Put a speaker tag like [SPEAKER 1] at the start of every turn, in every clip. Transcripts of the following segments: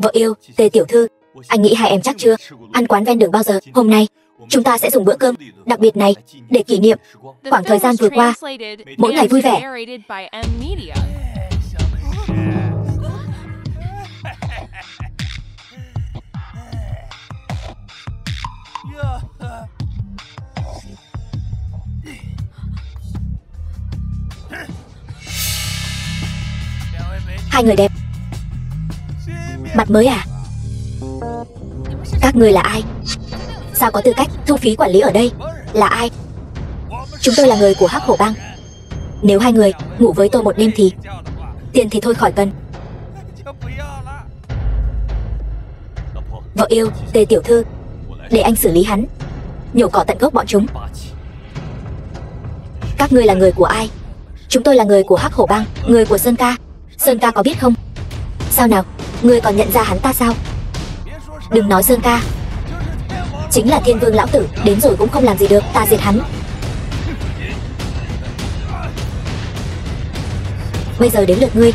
[SPEAKER 1] Vợ yêu, Tề tiểu thư, anh nghĩ hai em chắc chưa ăn quán ven đường bao giờ. Hôm nay chúng ta sẽ dùng bữa cơm đặc biệt này để kỷ niệm khoảng thời gian vừa qua, mỗi ngày vui vẻ. Hai người đẹp, mặt mới à? Các người là ai? Sao có tư cách thu phí quản lý ở đây? Là ai? Chúng tôi là người của Hắc Hổ Bang. Nếu hai người ngủ với tôi một đêm thì tiền thì thôi khỏi cần. Vợ yêu, Tề tiểu thư, để anh xử lý hắn, nhổ cỏ tận gốc bọn chúng. Các ngươi là người của ai? Chúng tôi là người của Hắc Hổ Bang, người của Sơn Ca. Sơn Ca có biết không? Sao nào, ngươi còn nhận ra hắn ta sao? Đừng nói Sơn Ca, chính là Thiên Vương lão tử, đến rồi cũng không làm gì được, ta diệt hắn. Bây giờ đến lượt ngươi.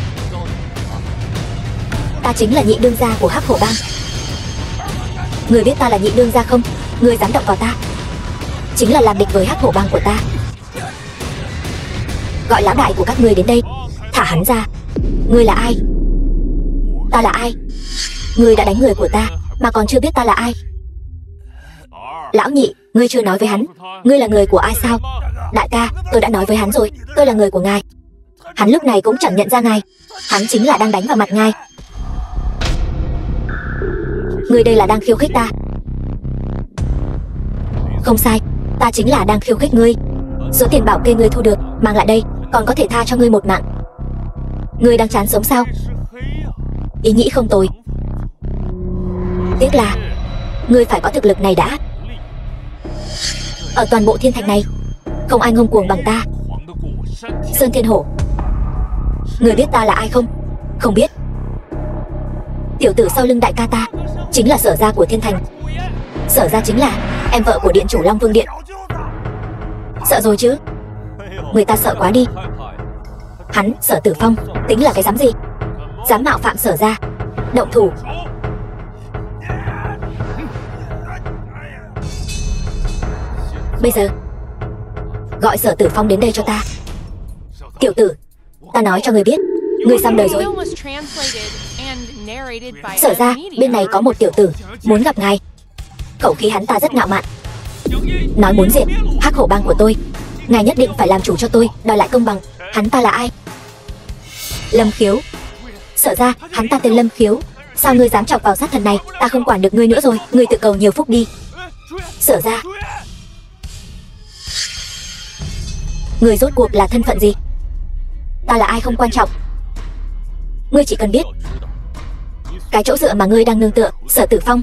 [SPEAKER 1] Ta chính là nhị đương gia của Hắc Hổ Bang. Ngươi biết ta là nhị đương gia không? Ngươi dám động vào ta, chính là làm địch với Hắc Hổ Bang của ta. Gọi lão đại của các ngươi đến đây, thả hắn ra. Ngươi là ai? Ta là ai? Ngươi đã đánh người của ta mà còn chưa biết ta là ai? Lão nhị, ngươi chưa nói với hắn ngươi là người của ai sao? Đại ca, tôi đã nói với hắn rồi, tôi là người của ngài. Hắn lúc này cũng chẳng nhận ra ngài, hắn chính là đang đánh vào mặt ngài. Ngươi đây là đang khiêu khích ta. Không sai, ta chính là đang khiêu khích ngươi. Số tiền bảo kê ngươi thu được mang lại đây, còn có thể tha cho ngươi một mạng. Ngươi đang chán sống sao? Ý nghĩ không tồi, tiếc là ngươi phải có thực lực này đã. Ở toàn bộ thiên thành này không ai ngông cuồng bằng ta. Sơn Thiên Hổ, ngươi biết ta là ai không? Không biết. Tiểu tử sau lưng đại ca ta chính là Sở gia của thiên thành. Sở gia chính là em vợ của điện chủ Long Vương Điện. Sợ rồi chứ? Người ta sợ quá đi. Hắn, Sở Tử Phong, tính là cái dám gì? Dám mạo phạm Sở gia, động thủ. Bây giờ gọi Sở Tử Phong đến đây cho ta. Tiểu tử, ta nói cho ngươi biết, ngươi xong đời rồi. Sở ra bên này có một tiểu tử muốn gặp ngài. Khẩu khí hắn ta rất ngạo mạn, nói muốn diệt Hắc Hổ Bang của tôi. Ngài nhất định phải làm chủ cho tôi, đòi lại công bằng. Hắn ta là ai? Lâm Khiếu. Sở ra hắn ta tên Lâm Khiếu. Sao ngươi dám chọc vào sát thần này? Ta không quản được ngươi nữa rồi, ngươi tự cầu nhiều phúc đi. Sở ra, ngươi rốt cuộc là thân phận gì? Ta là ai không quan trọng, ngươi chỉ cần biết cái chỗ dựa mà ngươi đang nương tựa, Sở Tử Phong,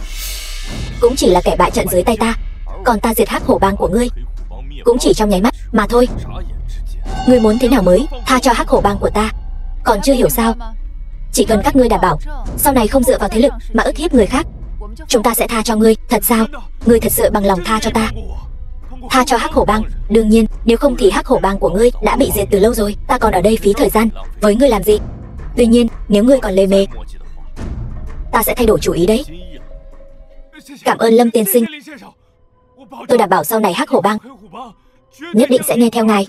[SPEAKER 1] cũng chỉ là kẻ bại trận dưới tay ta. Còn ta diệt Hắc Hổ Bang của ngươi cũng chỉ trong nháy mắt mà thôi. Ngươi muốn thế nào mới tha cho Hắc Hổ Bang của ta? Còn chưa hiểu sao? Chỉ cần các ngươi đảm bảo sau này không dựa vào thế lực mà ức hiếp người khác, chúng ta sẽ tha cho ngươi. Thật sao? Ngươi thật sự bằng lòng tha cho ta? Tha cho Hắc Hổ Bang? Đương nhiên, nếu không thì Hắc Hổ Bang của ngươi đã bị diệt từ lâu rồi. Ta còn ở đây phí thời gian với ngươi làm gì? Tuy nhiên, nếu ngươi còn lề mề, ta sẽ thay đổi chủ ý đấy. Cảm ơn Lâm tiên sinh. Tôi đảm bảo sau này Hắc Hổ Bang nhất định sẽ nghe theo ngài,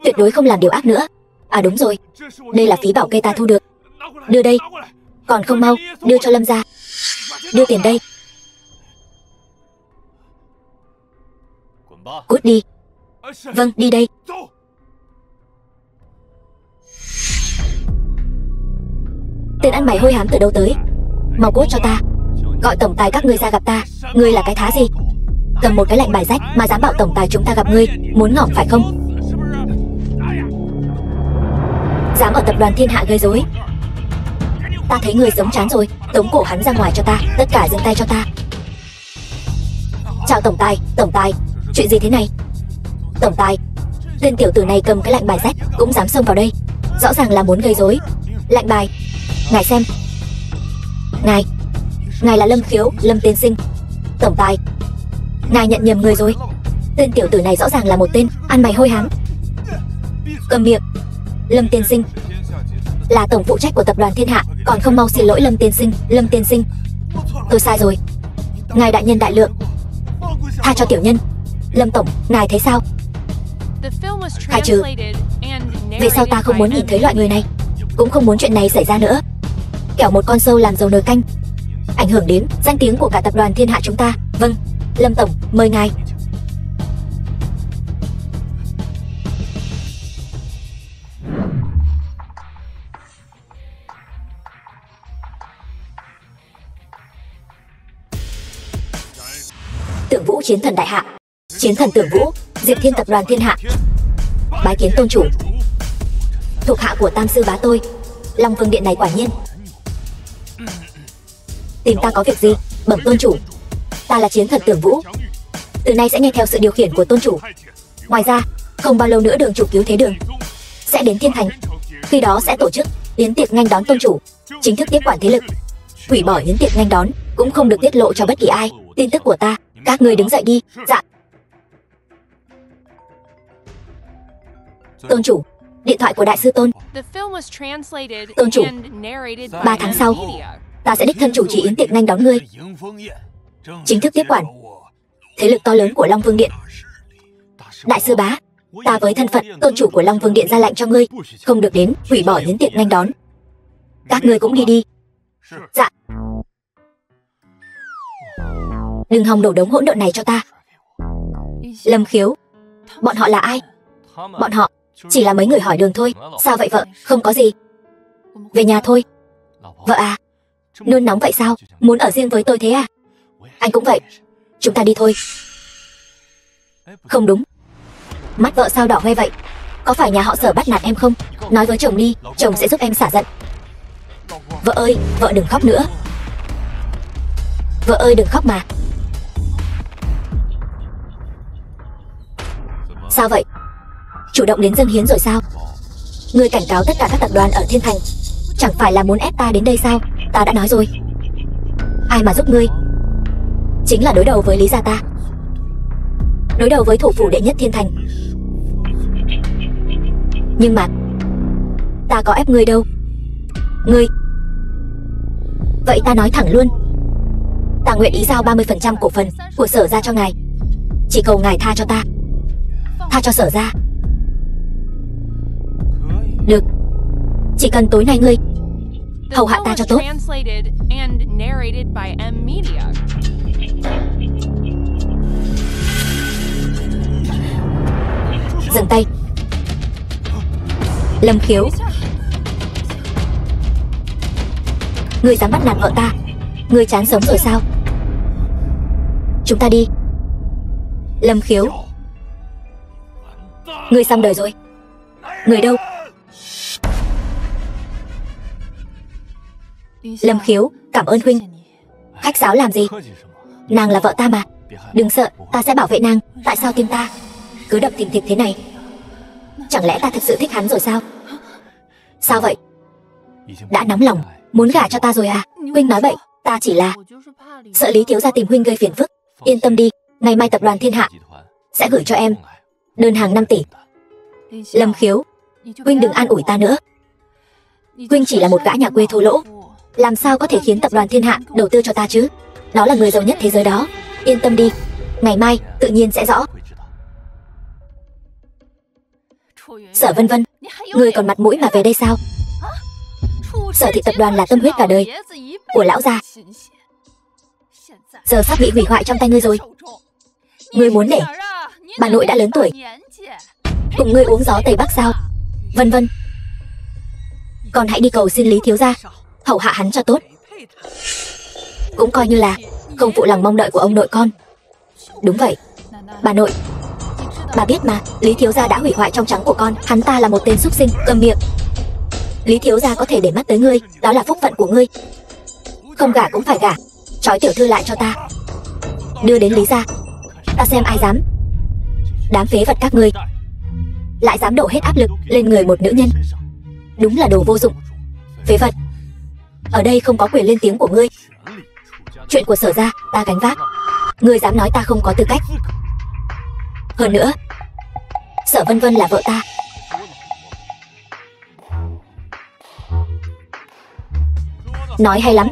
[SPEAKER 1] tuyệt đối không làm điều ác nữa. À đúng rồi, đây là phí bảo kê ta thu được. Đưa đây. Còn không mau đưa cho Lâm gia. Đưa tiền đây. Cút đi. Vâng, đi đây. Tên ăn mày hôi hám từ đâu tới? Mau cút cho ta. Gọi tổng tài các ngươi ra gặp ta. Ngươi là cái thá gì? Cầm một cái lệnh bài rách mà dám bảo tổng tài chúng ta gặp ngươi, muốn ngỏm phải không? Dám ở tập đoàn Thiên Hạ gây rối. Ta thấy ngươi giống chán rồi, tống cổ hắn ra ngoài cho ta. Tất cả dừng tay cho ta. Chào tổng tài. Tổng tài, chuyện gì thế này? Tổng tài, tên tiểu tử này cầm cái lệnh bài rách cũng dám xông vào đây, rõ ràng là muốn gây rối. Lệnh bài, ngài xem. Ngài là Lâm Khiếu, Lâm tiên sinh. Tổng tài, ngài nhận nhầm người rồi. Tên tiểu tử này rõ ràng là một tên ăn mày hôi hám. Cầm miệng. Lâm tiên sinh, là tổng phụ trách của tập đoàn Thiên Hạ, còn không mau xin lỗi Lâm tiên sinh. Lâm tiên sinh, tôi sai rồi. Ngài đại nhân đại lượng, tha cho tiểu nhân. Lâm tổng, ngài thấy sao? Khai trừ. Về sau ta không muốn nhìn thấy loại người này, cũng không muốn chuyện này xảy ra nữa. Kẻo một con sâu làm dầu nồi canh, ảnh hưởng đến danh tiếng của cả tập đoàn Thiên Hạ chúng ta. Vâng, Lâm tổng, mời ngài. Tưởng Vũ chiến thần đại hạ. Chiến thần Tưởng Vũ, Diệp Thiên tập đoàn Thiên Hạ. Bái kiến tôn chủ. Thuộc hạ của Tam sư bá tôi. Long Vương điện này quả nhiên. Tìm ta có việc gì? Bẩm tôn chủ, ta là chiến thần Tưởng Vũ, từ nay sẽ nghe theo sự điều khiển của tôn chủ. Ngoài ra, không bao lâu nữa đường chủ Cứu Thế Đường sẽ đến Thiên Thành. Khi đó sẽ tổ chức yến tiệc nghênh đón tôn chủ, chính thức tiếp quản thế lực. Hủy bỏ yến tiệc nghênh đón cũng không được tiết lộ cho bất kỳ ai. Tin tức của ta, các ngươi đứng dậy đi. Dạ. Tôn chủ, điện thoại của đại sư Tôn. Tôn chủ, 3 tháng sau, ta sẽ đích thân chủ trì yến tiệc nghênh đón ngươi, chính thức tiếp quản thế lực to lớn của Long Vương điện. Đại sư bá, ta với thân phận tôn chủ của Long Vương điện ra lệnh cho ngươi, không được đến hủy bỏ yến tiệc nghênh đón. Các ngươi cũng đi đi. Dạ. Đừng hòng đổ đống hỗn độn này cho ta. Lâm Khiếu, bọn họ là ai? Bọn họ chỉ là mấy người hỏi đường thôi. Sao vậy vợ? Không có gì. Về nhà thôi. Vợ à, nôn nóng vậy sao? Muốn ở riêng với tôi thế à? Anh cũng vậy. Chúng ta đi thôi. Không đúng. Mắt vợ sao đỏ hoe vậy? Có phải nhà họ Sở bắt nạt em không? Nói với chồng đi, chồng sẽ giúp em xả giận. Vợ ơi, vợ đừng khóc nữa. Vợ ơi đừng khóc mà. Sao vậy? Chủ động đến dâng hiến rồi sao? Ngươi cảnh cáo tất cả các tập đoàn ở Thiên Thành, chẳng phải là muốn ép ta đến đây sao? Ta đã nói rồi, ai mà giúp ngươi chính là đối đầu với Lý gia ta, đối đầu với thủ phủ đệ nhất Thiên Thành. Nhưng mà ta có ép ngươi đâu. Ngươi... Vậy ta nói thẳng luôn, ta nguyện ý giao 30% cổ phần của Sở gia cho ngài, chỉ cầu ngài tha cho ta, tha cho Sở gia. Được, chỉ cần tối nay ngươi hầu hạ ta cho tốt. Dừng tay. Lâm Khiếu, ngươi dám bắt nạt vợ ta? Ngươi chán sống rồi sao? Chúng ta đi. Lâm Khiếu, ngươi xong đời rồi. Người đâu? Lâm Khiếu, cảm ơn huynh. Khách sáo làm gì? Nàng là vợ ta mà. Đừng sợ, ta sẽ bảo vệ nàng. Tại sao tim ta cứ đập thình thịch thế này? Chẳng lẽ ta thực sự thích hắn rồi sao? Sao vậy? Đã nóng lòng muốn gả cho ta rồi à? Huynh nói bậy, ta chỉ là sợ Lý thiếu gia tìm huynh gây phiền phức. Yên tâm đi, ngày mai tập đoàn Thiên Hạ sẽ gửi cho em đơn hàng 5 tỷ. Lâm Khiếu, huynh đừng an ủi ta nữa. Huynh chỉ là một gã nhà quê thô lỗ, làm sao có thể khiến tập đoàn Thiên Hạ đầu tư cho ta chứ? Đó là người giàu nhất thế giới đó. Yên tâm đi, ngày mai tự nhiên sẽ rõ. Sở Vân Vân, ngươi còn mặt mũi mà về đây sao? Sở thị tập đoàn là tâm huyết cả đời của lão gia, giờ sắp bị hủy hoại trong tay ngươi rồi. Ngươi muốn để bà nội đã lớn tuổi cùng ngươi uống gió Tây Bắc sao? Vân Vân, con hãy đi cầu xin Lý thiếu gia hầu hạ hắn cho tốt, cũng coi như là không phụ lòng mong đợi của ông nội con. Đúng vậy, bà nội. Bà biết mà, Lý thiếu gia đã hủy hoại trong trắng của con. Hắn ta là một tên súc sinh. Cầm miệng. Lý thiếu gia có thể để mắt tới ngươi, đó là phúc phận của ngươi. Không gả cũng phải gả. Trói tiểu thư lại cho ta, đưa đến Lý gia, ta xem ai dám. Đám phế vật các ngươi lại dám đổ hết áp lực lên người một nữ nhân. Đúng là đồ vô dụng, phế vật. Ở đây không có quyền lên tiếng của ngươi. Chuyện của Sở gia ta gánh vác. Ngươi dám nói ta không có tư cách? Hơn nữa, Sở Vân Vân là vợ ta. Nói hay lắm.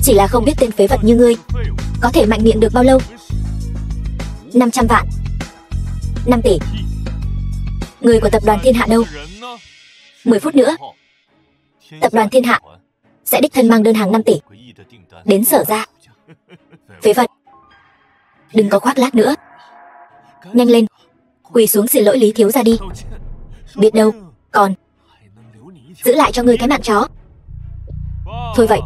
[SPEAKER 1] Chỉ là không biết tên phế vật như ngươi có thể mạnh miệng được bao lâu. 500 vạn, 5 tỷ. Người của tập đoàn Thiên Hạ đâu? 10 phút nữa tập đoàn Thiên Hạ sẽ đích thân mang đơn hàng 5 tỷ đến Sở gia. Phế vật, đừng có khoác lác nữa. Nhanh lên, quỳ xuống xin lỗi Lý thiếu gia đi. Biết đâu còn giữ lại cho ngươi cái mạng chó. Thôi vậy,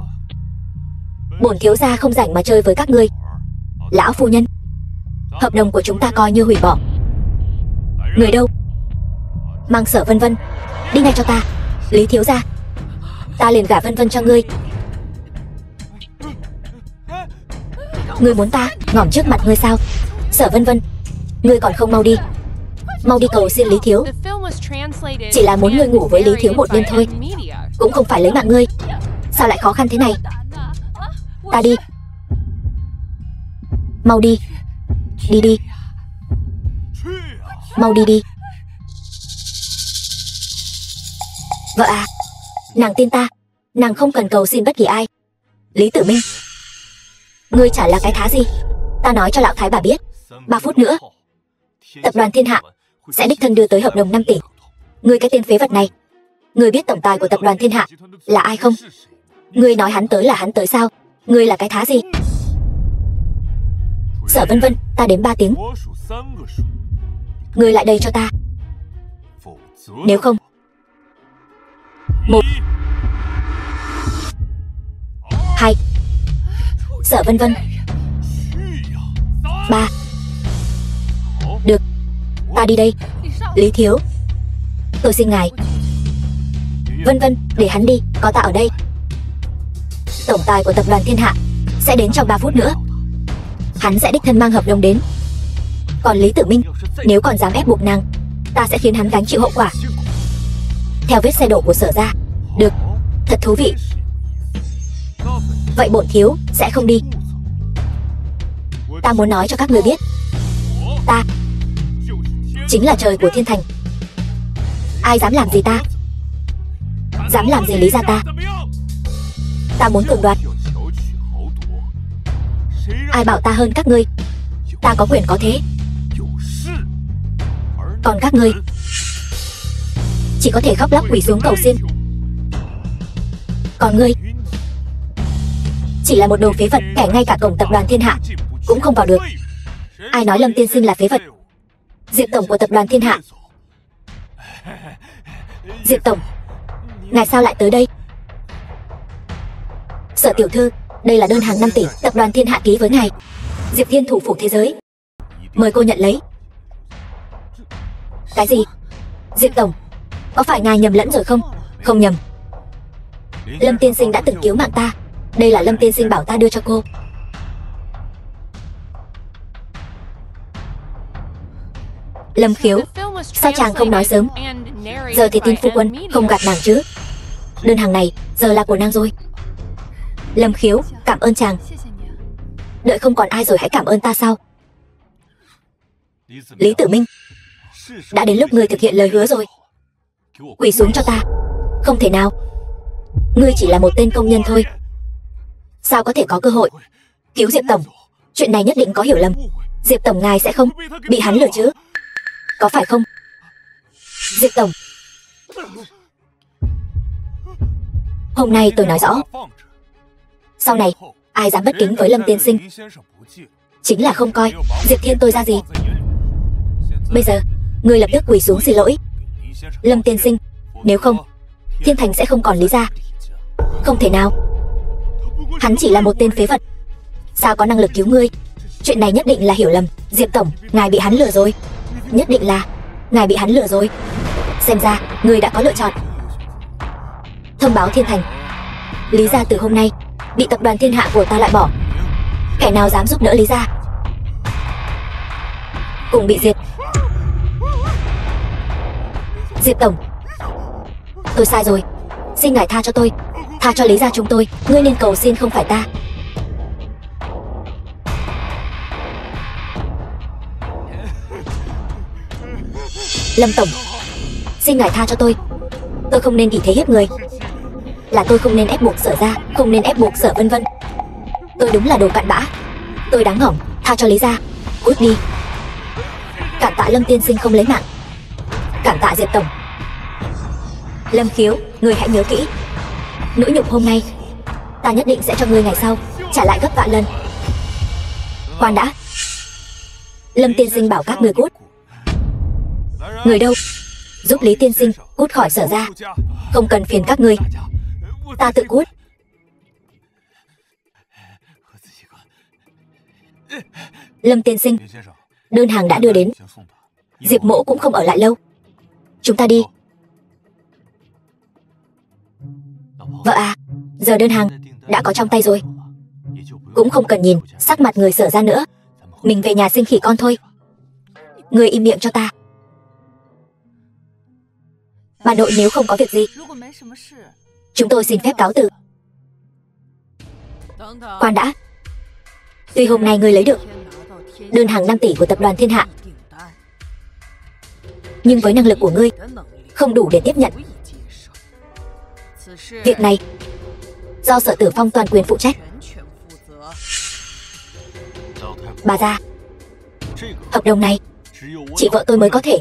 [SPEAKER 1] bổn thiếu gia không rảnh mà chơi với các ngươi. Lão phu nhân, hợp đồng của chúng ta coi như hủy bỏ. Người đâu? Mang Sở Vân Vân đi ngay cho ta. Lý thiếu gia, ta liền gả Vân Vân cho ngươi. Ngươi muốn ta ngỏm trước mặt ngươi sao? Sở Vân Vân, ngươi còn không mau đi. Mau đi cầu xin Lý thiếu. Chỉ là muốn ngươi ngủ với Lý thiếu một đêm thôi, cũng không phải lấy mạng ngươi. Sao lại khó khăn thế này? Ta đi. Mau đi. Đi đi. Mau đi đi. Vợ à, nàng tin ta, nàng không cần cầu xin bất kỳ ai. Lý Tử Minh, ngươi chả là cái thá gì. Ta nói cho lão thái bà biết, 3 phút nữa tập đoàn Thiên Hạ sẽ đích thân đưa tới hợp đồng 5 tỷ. Ngươi cái tên phế vật này, ngươi biết tổng tài của tập đoàn Thiên Hạ là ai không? Ngươi nói hắn tới là hắn tới sao? Ngươi là cái thá gì? Sở Vân Vân, ta đếm 3 tiếng. Ngươi lại đây cho ta. Nếu không, 1 2. Sở Vân Vân. 3. Được, ta đi đây. Lý thiếu, tôi xin ngài. Vân Vân, để hắn đi, có ta ở đây. Tổng tài của tập đoàn Thiên Hạ sẽ đến trong 3 phút nữa. Hắn sẽ đích thân mang hợp đồng đến. Còn Lý Tử Minh, nếu còn dám ép buộc nàng, ta sẽ khiến hắn gánh chịu hậu quả. Theo vết xe đổ của Sở gia. Được, thật thú vị. Vậy bổn thiếu sẽ không đi. Ta muốn nói cho các người biết, ta chính là trời của Thiên Thành. Ai dám làm gì ta? Dám làm gì Lý gia ta? Ta muốn cường đoạt. Ai bảo ta hơn các ngươi? Ta có quyền có thế. Còn các ngươi chỉ có thể khóc lóc quỳ xuống cầu xin. Còn ngươi chỉ là một đồ phế vật, kẻ ngay cả cổng tập đoàn Thiên Hạ cũng không vào được. Ai nói Lâm tiên sinh là phế vật? Diệp tổng của tập đoàn Thiên Hạ. Diệp tổng, ngài sao lại tới đây? Sở tiểu thư, đây là đơn hàng 5 tỷ tập đoàn Thiên Hạ ký với ngài. Diệp Thiên thủ phủ thế giới, mời cô nhận lấy. Cái gì? Diệp tổng, có phải ngài nhầm lẫn rồi không? Không nhầm. Lâm tiên sinh đã từng cứu mạng ta. Đây là Lâm tiên sinh bảo ta đưa cho cô. Lâm Khiếu, sao chàng không nói sớm? Giờ thì tin phu quân không gạt nàng chứ? Đơn hàng này giờ là của nàng rồi. Lâm Khiếu, cảm ơn chàng. Đợi không còn ai rồi hãy cảm ơn ta sao? Lý Tử Minh, đã đến lúc ngươi thực hiện lời hứa rồi. Quỳ xuống cho ta. Không thể nào. Ngươi chỉ là một tên công nhân thôi, sao có thể có cơ hội cứu Diệp tổng? Chuyện này nhất định có hiểu lầm. Diệp tổng ngài sẽ không bị hắn lừa chứ? Có phải không? Diệp tổng, hôm nay tôi nói rõ, sau này ai dám bất kính với Lâm tiên sinh chính là không coi Diệp Thiên tôi ra gì. Bây giờ ngươi lập tức quỳ xuống xin lỗi Lâm tiên sinh, nếu không Thiên Thành sẽ không còn Lý gia. Không thể nào, hắn chỉ là một tên phế vật, sao có năng lực cứu ngươi? Chuyện này nhất định là hiểu lầm. Diệp tổng, ngài bị hắn lừa rồi. Nhất định là ngài bị hắn lừa rồi. Xem ra ngươi đã có lựa chọn. Thông báo Thiên Thành, Lý gia từ hôm nay bị tập đoàn Thiên Hạ của ta loại bỏ. Kẻ nào dám giúp đỡ Lý gia cùng bị diệt. Diệp tổng, tôi sai rồi, xin ngài tha cho tôi, tha cho Lý gia chúng tôi. Ngươi nên cầu xin không phải ta. Lâm tổng, xin ngài tha cho tôi không nên vì thế hiếp người. là tôi không nên ép buộc Sở ra, không nên ép buộc Sở Vân Vân. Tôi đúng là đồ cặn bã. Tôi đáng hỏng, tha cho Lý gia. Cút đi. Cảm tạ Lâm tiên sinh không lấy mạng. Cảm tạ Diệp tổng. Lâm Khiếu, người hãy nhớ kỹ, nỗi nhục hôm nay ta nhất định sẽ cho ngươi ngày sau trả lại gấp vạn lần. Khoan đã. Lâm tiên sinh bảo các ngươi cút. Người đâu? Giúp Lý tiên sinh cút khỏi Sở ra. Không cần phiền các ngươi, ta tự cút. Lâm tiên sinh, đơn hàng đã đưa đến. Diệp mỗ cũng không ở lại lâu, chúng ta đi. Vợ à, giờ đơn hàng đã có trong tay rồi, cũng không cần nhìn sắc mặt người Sở ra nữa. Mình về nhà sinh khỉ con thôi. Người im miệng cho ta. Bà nội nếu không có việc gì, chúng tôi xin phép cáo từ. Khoan đã. Tuy hôm nay ngươi lấy được đơn hàng 5 tỷ của tập đoàn Thiên Hạ, nhưng với năng lực của ngươi không đủ để tiếp nhận. Việc này do Sở Tử Phong toàn quyền phụ trách. Bà già, hợp đồng này chỉ vợ tôi mới có thể,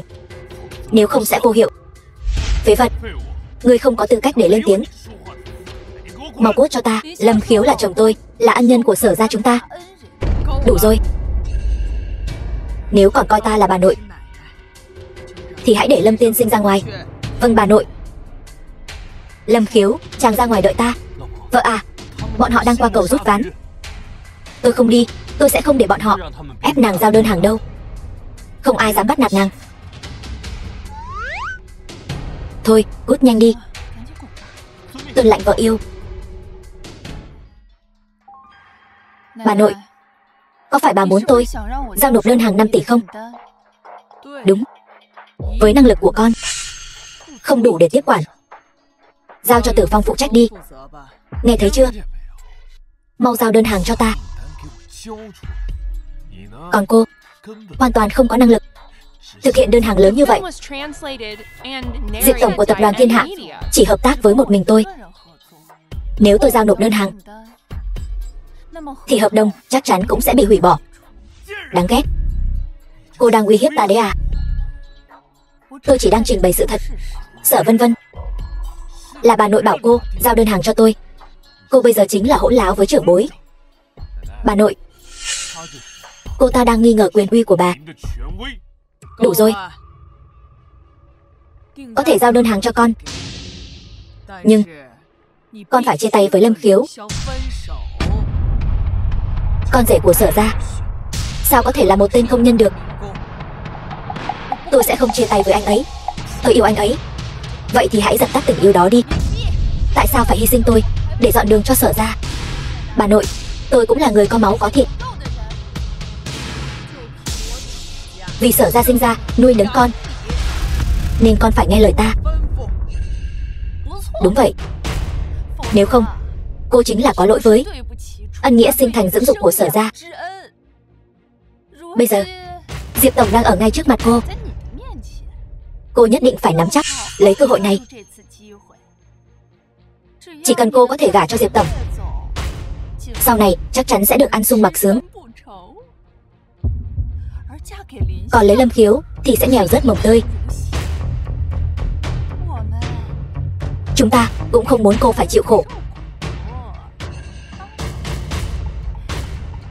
[SPEAKER 1] nếu không sẽ vô hiệu. Phế vật, ngươi không có tư cách để lên tiếng. Mau cút cho ta. Lâm Khiếu là chồng tôi, là ân nhân của Sở gia chúng ta. Đủ rồi. Nếu còn coi ta là bà nội thì hãy để Lâm tiên sinh ra ngoài. Vâng bà nội. Lâm Khiếu, chàng ra ngoài đợi ta. Vợ à, bọn họ đang qua cầu rút ván. Tôi không đi, tôi sẽ không để bọn họ ép nàng giao đơn hàng đâu. Không ai dám bắt nạt nàng. Thôi, cút nhanh đi. Tuân lệnh vợ yêu. Bà nội, có phải bà muốn tôi giao nộp đơn hàng 5 tỷ không? Đúng. Với năng lực của con không đủ để tiếp quản, giao cho Tử Phong phụ trách đi. Nghe thấy chưa? Mau giao đơn hàng cho ta. Còn cô hoàn toàn không có năng lực thực hiện đơn hàng lớn như vậy. Diệp tổng của tập đoàn Thiên Hạ chỉ hợp tác với một mình tôi. Nếu tôi giao nộp đơn hàng thì hợp đồng chắc chắn cũng sẽ bị hủy bỏ. Đáng ghét. Cô đang uy hiếp ta đấy à? Tôi chỉ đang trình bày sự thật. Sở Vân Vân, là bà nội bảo cô giao đơn hàng cho tôi. Cô bây giờ chính là hỗn láo với trưởng bối. Bà nội, cô ta đang nghi ngờ quyền uy của bà. Đủ rồi. Có thể giao đơn hàng cho con, nhưng con phải chia tay với Lâm Khiếu, con rể của Sở gia. Sao có thể là một tên công nhân được? Tôi sẽ không chia tay với anh ấy. Tôi yêu anh ấy. Vậy thì hãy dập tắt tình yêu đó đi. Tại sao phải hy sinh tôi để dọn đường cho Sở gia? Bà nội, tôi cũng là người có máu có thịt. Vì Sở gia sinh ra nuôi nấng con, nên con phải nghe lời ta. Đúng vậy. Nếu không, cô chính là có lỗi với ân nghĩa sinh thành dưỡng dục của Sở gia. Bây giờ Diệp tổng đang ở ngay trước mặt cô. Cô nhất định phải nắm chắc lấy cơ hội này. Chỉ cần cô có thể gả cho Diệp tổng, sau này chắc chắn sẽ được ăn sung mặc sướng. Còn lấy Lâm Khiếu thì sẽ nghèo rớt mồng tơi. Chúng ta cũng không muốn cô phải chịu khổ.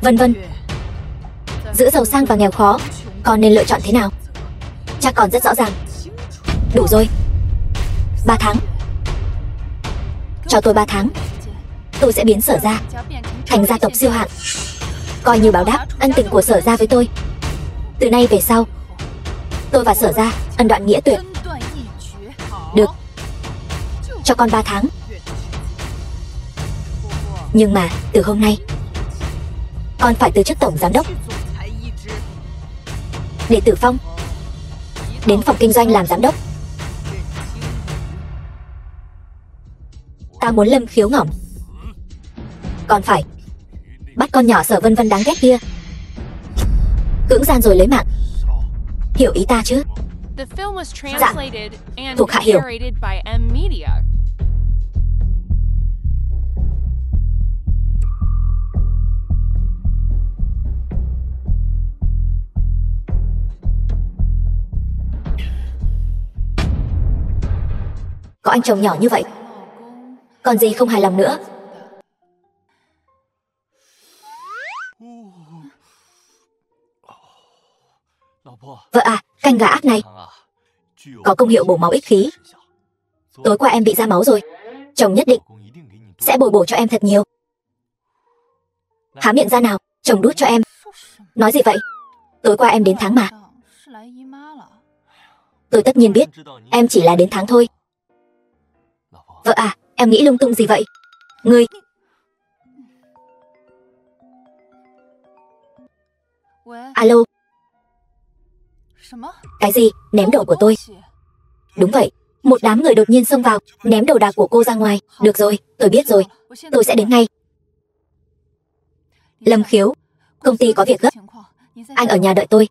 [SPEAKER 1] Vân Vân, giữa giàu sang và nghèo khó, con nên lựa chọn thế nào? Chắc còn rất rõ ràng. Đủ rồi. 3 tháng. Cho tôi 3 tháng, tôi sẽ biến Sở gia thành gia tộc siêu hạng, coi như báo đáp ân tình của Sở gia với tôi. Từ nay về sau, tôi và Sở gia ân đoạn nghĩa tuyệt. Được, cho con 3 tháng. Nhưng mà từ hôm nay, con phải từ chức tổng giám đốc, để Tử Phong đến phòng kinh doanh làm giám đốc. Ta muốn Lâm Khiếu ngỏm, còn phải bắt con nhỏ Sở Vân Vân đáng ghét kia cưỡng gian rồi lấy mạng. Hiểu ý ta chứ? Dạ, thuộc hạ hiểu. có anh chồng nhỏ như vậy, còn gì không hài lòng nữa. Vợ à, canh gà ác này có công hiệu bổ máu ích khí. Tối qua em bị ra máu rồi, chồng nhất định sẽ bồi bổ cho em thật nhiều. Há miệng ra nào, chồng đút cho em. Nói gì vậy? Tối qua em đến tháng mà. Tôi tất nhiên biết, em chỉ là đến tháng thôi. Vợ à, em nghĩ lung tung gì vậy? Ngươi... Alo. Cái gì? Ném đồ của tôi? Đúng vậy, một đám người đột nhiên xông vào, ném đồ đạc của cô ra ngoài. Được rồi, tôi biết rồi, tôi sẽ đến ngay. Lâm Khiếu, công ty có việc gấp, anh ở nhà đợi tôi.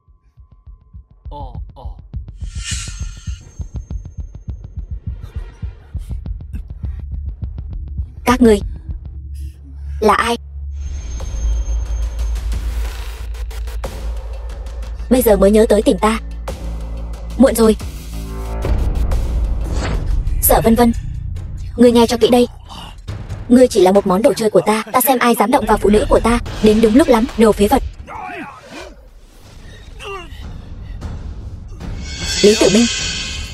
[SPEAKER 1] Các ngươi là ai? Bây giờ mới nhớ tới tìm ta, muộn rồi. Sở Vân Vân, ngươi nghe cho kỹ đây. Ngươi chỉ là một món đồ chơi của ta, ta xem ai dám động vào phụ nữ của ta. Đến đúng lúc lắm, đồ phế vật. Lý Tử Minh,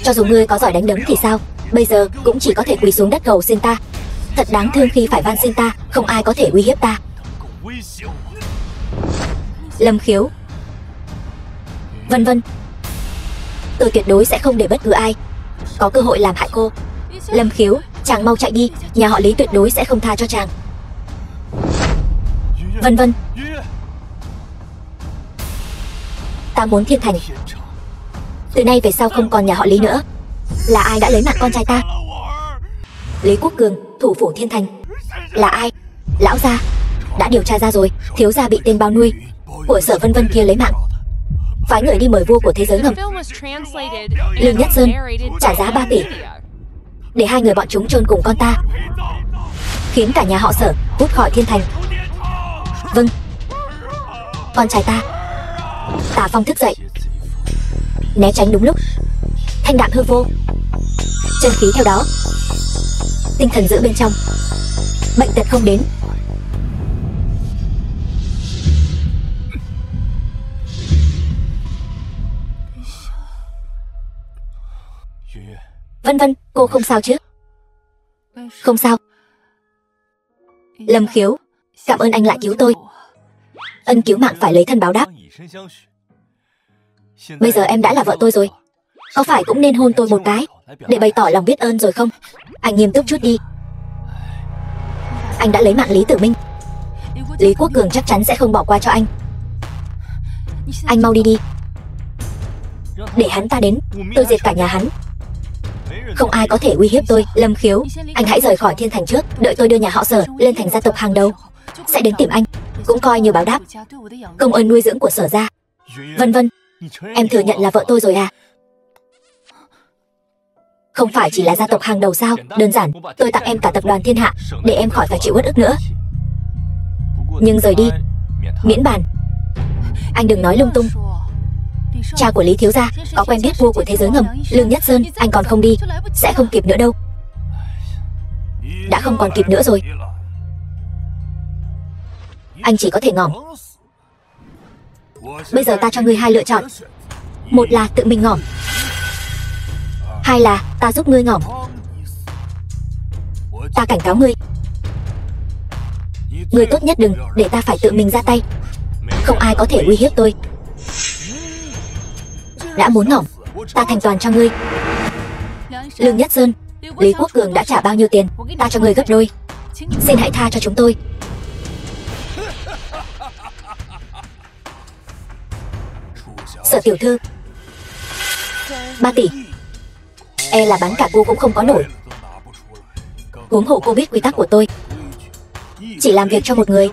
[SPEAKER 1] cho dù ngươi có giỏi đánh đấm thì sao, bây giờ cũng chỉ có thể quỳ xuống đất cầu xin ta. Thật đáng thương khi phải van xin ta, không ai có thể uy hiếp ta. Lâm Khiếu, Vân Vân, tôi tuyệt đối sẽ không để bất cứ ai có cơ hội làm hại cô. Lâm Khiếu, chàng mau chạy đi, nhà họ Lý tuyệt đối sẽ không tha cho chàng. Vân Vân, ta muốn Thiên Thành từ nay về sau không còn nhà họ Lý nữa. Là ai đã lấy mạng con trai ta? Lý Quốc Cường, thủ phủ Thiên Thành. Là ai? Lão gia đã điều tra ra rồi, thiếu gia bị tên bao nuôi của Sở Vân Vân kia lấy mạng. Phái người đi mời vua của thế giới ngầm Lương Nhất Sơn trả giá 3 tỷ để hai người bọn chúng chôn cùng con ta, khiến cả nhà họ Sở rút khỏi Thiên Thành. Vâng, con trai ta. Tả Phong thức dậy, né tránh đúng lúc, thanh đạm hư vô, chân khí theo đó, tinh thần giữ bên trong, bệnh tật không đến. Vân Vân, cô không sao chứ? Không sao. Lâm Khiếu, cảm ơn anh lại cứu tôi. Ân cứu mạng phải lấy thân báo đáp. Bây giờ em đã là vợ tôi rồi, có phải cũng nên hôn tôi một cái để bày tỏ lòng biết ơn rồi không? Anh nghiêm túc chút đi. Anh đã lấy mạng Lý Tử Minh, Lý Quốc Cường chắc chắn sẽ không bỏ qua cho anh. Anh mau đi đi, để hắn ta đến, tôi diệt cả nhà hắn. Không ai có thể uy hiếp tôi. Lâm Khiếu, anh hãy rời khỏi Thiên Thành trước, đợi tôi đưa nhà họ Sở lên thành gia tộc hàng đầu, sẽ đến tìm anh, cũng coi như báo đáp công ơn nuôi dưỡng của Sở gia. Vân Vân, em thừa nhận là vợ tôi rồi à? Không phải chỉ là gia tộc hàng đầu sao? Đơn giản, tôi tặng em cả tập đoàn Thiên Hạ để em khỏi phải chịu uất ức nữa. Nhưng rời đi, miễn bàn. Anh đừng nói lung tung. Cha của Lý thiếu gia có quen biết vua của thế giới ngầm Lương Nhất Sơn, anh còn không đi sẽ không kịp nữa đâu. Đã không còn kịp nữa rồi. Anh chỉ có thể ngỏm. Bây giờ ta cho ngươi hai lựa chọn. Một là tự mình ngỏm, hai là ta giúp ngươi ngỏm. Ta cảnh cáo ngươi, ngươi tốt nhất đừng để ta phải tự mình ra tay. Không ai có thể uy hiếp tôi. Đã muốn ngỏm, ta thành toàn cho ngươi. Lương Nhất Sơn, Lý Quốc Cường đã trả bao nhiêu tiền, ta cho ngươi gấp đôi. Xin hãy tha cho chúng tôi. Sở tiểu thư, 3 tỷ e là bán cả cô cũng không có nổi. Huống hộ cô biết quy tắc của tôi, chỉ làm việc cho một người.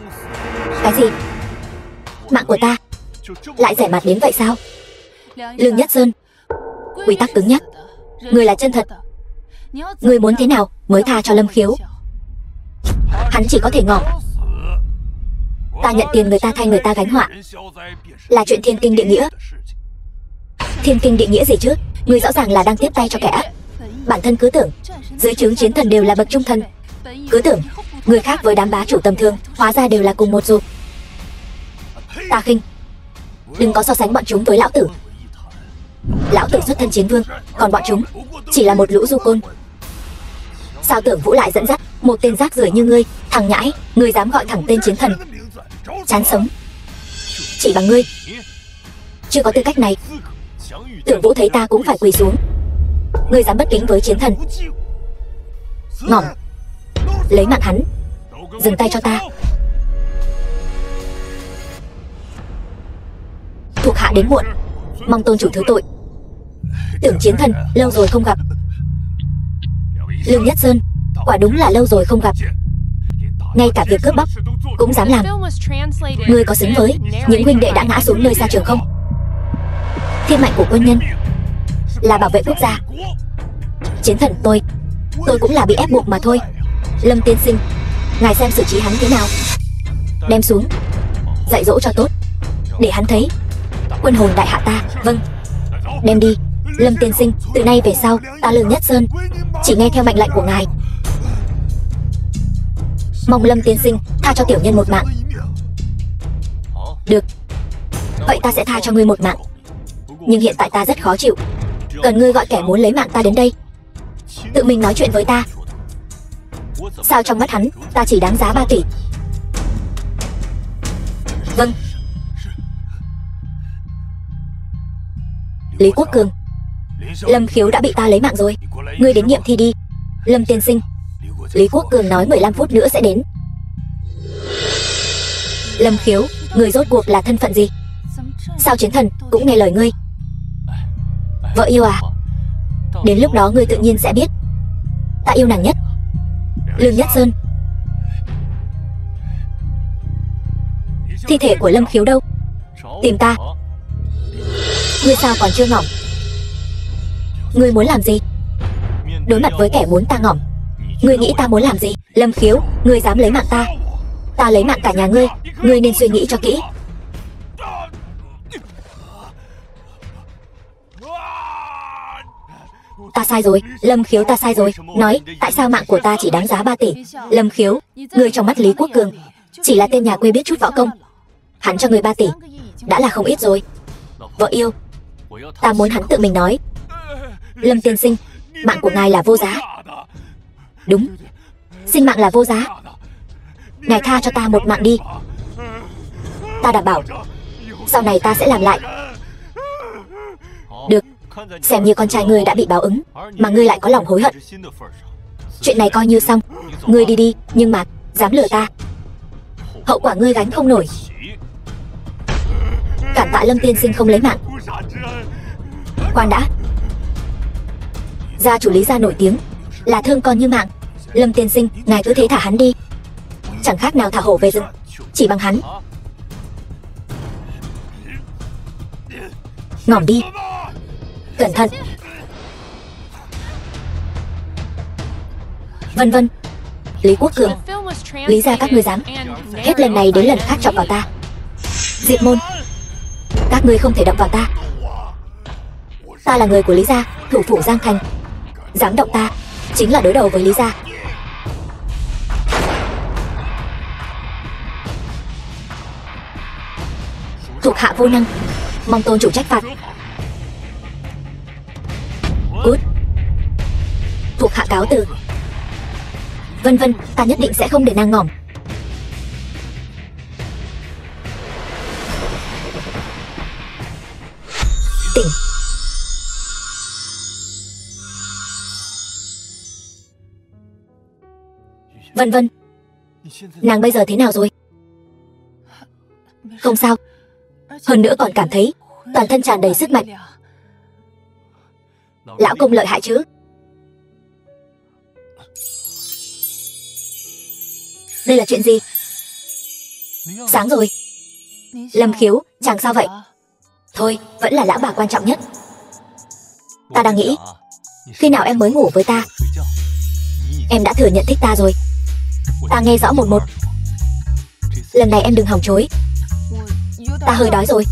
[SPEAKER 1] Cái gì? Mạng của ta lại rẻ mạt đến vậy sao? Lương Nhất Sơn, quy tắc cứng nhắc, người là chân thật. Người muốn thế nào mới tha cho Lâm Khiếu? Hắn chỉ có thể ngỏm. Ta nhận tiền người ta thay người ta gánh họa, là chuyện thiên kinh địa nghĩa. Thiên kinh địa nghĩa gì chứ? Người rõ ràng là đang tiếp tay cho kẻ ác. Bản thân cứ tưởng Dưới trướng chiến thần đều là bậc trung thần. Cứ tưởng người khác với đám bá chủ tầm thường, hóa ra đều là cùng một ruột. Ta khinh. Đừng có so sánh bọn chúng với lão tử. Lão tử xuất thân chiến vương, còn bọn chúng chỉ là một lũ du côn. Sao Tưởng Vũ lại dẫn dắt một tên rác rưởi như ngươi? Thằng nhãi, ngươi dám gọi thẳng tên chiến thần, chán sống. Chỉ bằng ngươi chưa có tư cách này. Tưởng Vũ thấy ta cũng phải quỳ xuống. Ngươi dám bất kính với chiến thần? Ngỏm, lấy mạng hắn. Dừng tay cho ta. Thuộc hạ đến muộn, mong tôn chủ thứ tội. Tưởng chiến thần lâu rồi không gặp. Lương Nhất Sơn, quả đúng là lâu rồi không gặp. Ngay cả việc cướp bóc cũng dám làm. Ngươi có xứng với những huynh đệ đã ngã xuống nơi xa trường không? Thiên mệnh của quân nhân là bảo vệ quốc gia. Chiến thần tôi cũng là bị ép buộc mà thôi. Lâm tiên sinh, ngài xem xử trí hắn thế nào. Đem xuống, dạy dỗ cho tốt, để hắn thấy quân hồn đại hạ ta. Vâng, đem đi. Lâm tiên sinh, từ nay về sau ta Lương Nhất Sơn chỉ nghe theo mệnh lệnh của ngài. Mong Lâm tiên sinh tha cho tiểu nhân một mạng. Được, vậy ta sẽ tha cho ngươi một mạng. Nhưng hiện tại ta rất khó chịu, cần ngươi gọi kẻ muốn lấy mạng ta đến đây, tự mình nói chuyện với ta. Sao trong mắt hắn ta chỉ đáng giá 3 tỷ? Vâng. Lý Quốc Cường, Lâm Khiếu đã bị ta lấy mạng rồi, ngươi đến nghiệm thi đi. Lâm tiên sinh, Lý Quốc Cường nói 15 phút nữa sẽ đến. Lâm Khiếu, người rốt cuộc là thân phận gì? Sao chiến thần cũng nghe lời ngươi? Vợ yêu à? Đến lúc đó ngươi tự nhiên sẽ biết ta yêu nàng nhất. Lương Nhất Sơn, thi thể của Lâm Khiếu đâu? Tìm ta. Ngươi sao còn chưa ngỏm? Ngươi muốn làm gì? Đối mặt với kẻ muốn ta ngỏm, ngươi nghĩ ta muốn làm gì? Lâm Khiếu, ngươi dám lấy mạng ta, ta lấy mạng cả nhà ngươi. Ngươi nên suy nghĩ cho kỹ. Ta sai rồi, Lâm Khiếu, ta sai rồi. Nói, tại sao mạng của ta chỉ đáng giá 3 tỷ? Lâm Khiếu, ngươi trong mắt Lý Quốc Cường chỉ là tên nhà quê biết chút võ công. Hắn cho ngươi 3 tỷ đã là không ít rồi. Vợ yêu, ta muốn hắn tự mình nói. Lâm tiên sinh, mạng của ngài là vô giá. Đúng, sinh mạng là vô giá. Ngài tha cho ta một mạng đi. Ta đảm bảo sau này ta sẽ làm lại. Được, xem như con trai ngươi đã bị báo ứng mà ngươi lại có lòng hối hận. Chuyện này coi như xong. Ngươi đi đi, nhưng mà dám lừa ta, hậu quả ngươi gánh không nổi. Cảm tạ Lâm tiên sinh không lấy mạng. Khoan đã, gia chủ Lý gia nổi tiếng là thương con như mạng. Lâm tiên sinh, ngài cứ thế thả hắn đi, chẳng khác nào thả hổ về rừng. Chỉ bằng hắn. Ngỏm đi, cẩn thận. Vân vân. Lý Quốc Cường, Lý gia các ngươi dám hết lần này đến lần khác chọc vào ta. Diệp Môn, các ngươi không thể động vào ta. Ta là người của Lý gia, thủ phủ Giang Thành. Dám động ta chính là đối đầu với Lý gia. Thuộc hạ vô năng, mong tôn chủ trách phạt. Cút. Thuộc hạ cáo từ. Vân vân, ta nhất định sẽ không để nàng ngỏm. Tỉnh. Vân vân, nàng bây giờ thế nào rồi? Không sao, hơn nữa còn cảm thấy toàn thân tràn đầy sức mạnh. Lão công lợi hại chứ? Đây là chuyện gì? Sáng rồi. Lâm Khiếu, chàng sao vậy? Thôi, vẫn là lão bà quan trọng nhất. Ta đang nghĩ, khi nào em mới ngủ với ta? Em đã thừa nhận thích ta rồi. Ta nghe rõ 1-1. Lần này em đừng hòng chối. Ta hơi đói rồi.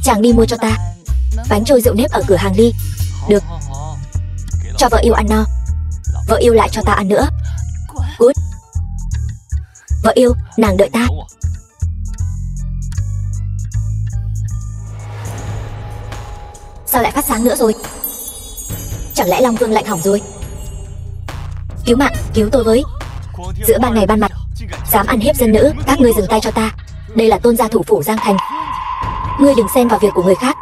[SPEAKER 1] Chàng đi mua cho ta bánh trôi rượu nếp ở cửa hàng đi. Được. Cho vợ yêu ăn no. vợ yêu lại cho ta ăn nữa. Cút. Vợ yêu, nàng đợi ta. Sao lại phát sáng nữa rồi? Chẳng lẽ Long Vương lạnh hỏng rồi? Cứu mạng, cứu tôi với. Giữa ban ngày ban mặt, dám ăn hiếp dân nữ, các ngươi dừng tay cho ta. Đây là tôn gia thủ phủ Giang Thành. Ngươi đừng xen vào việc của người khác.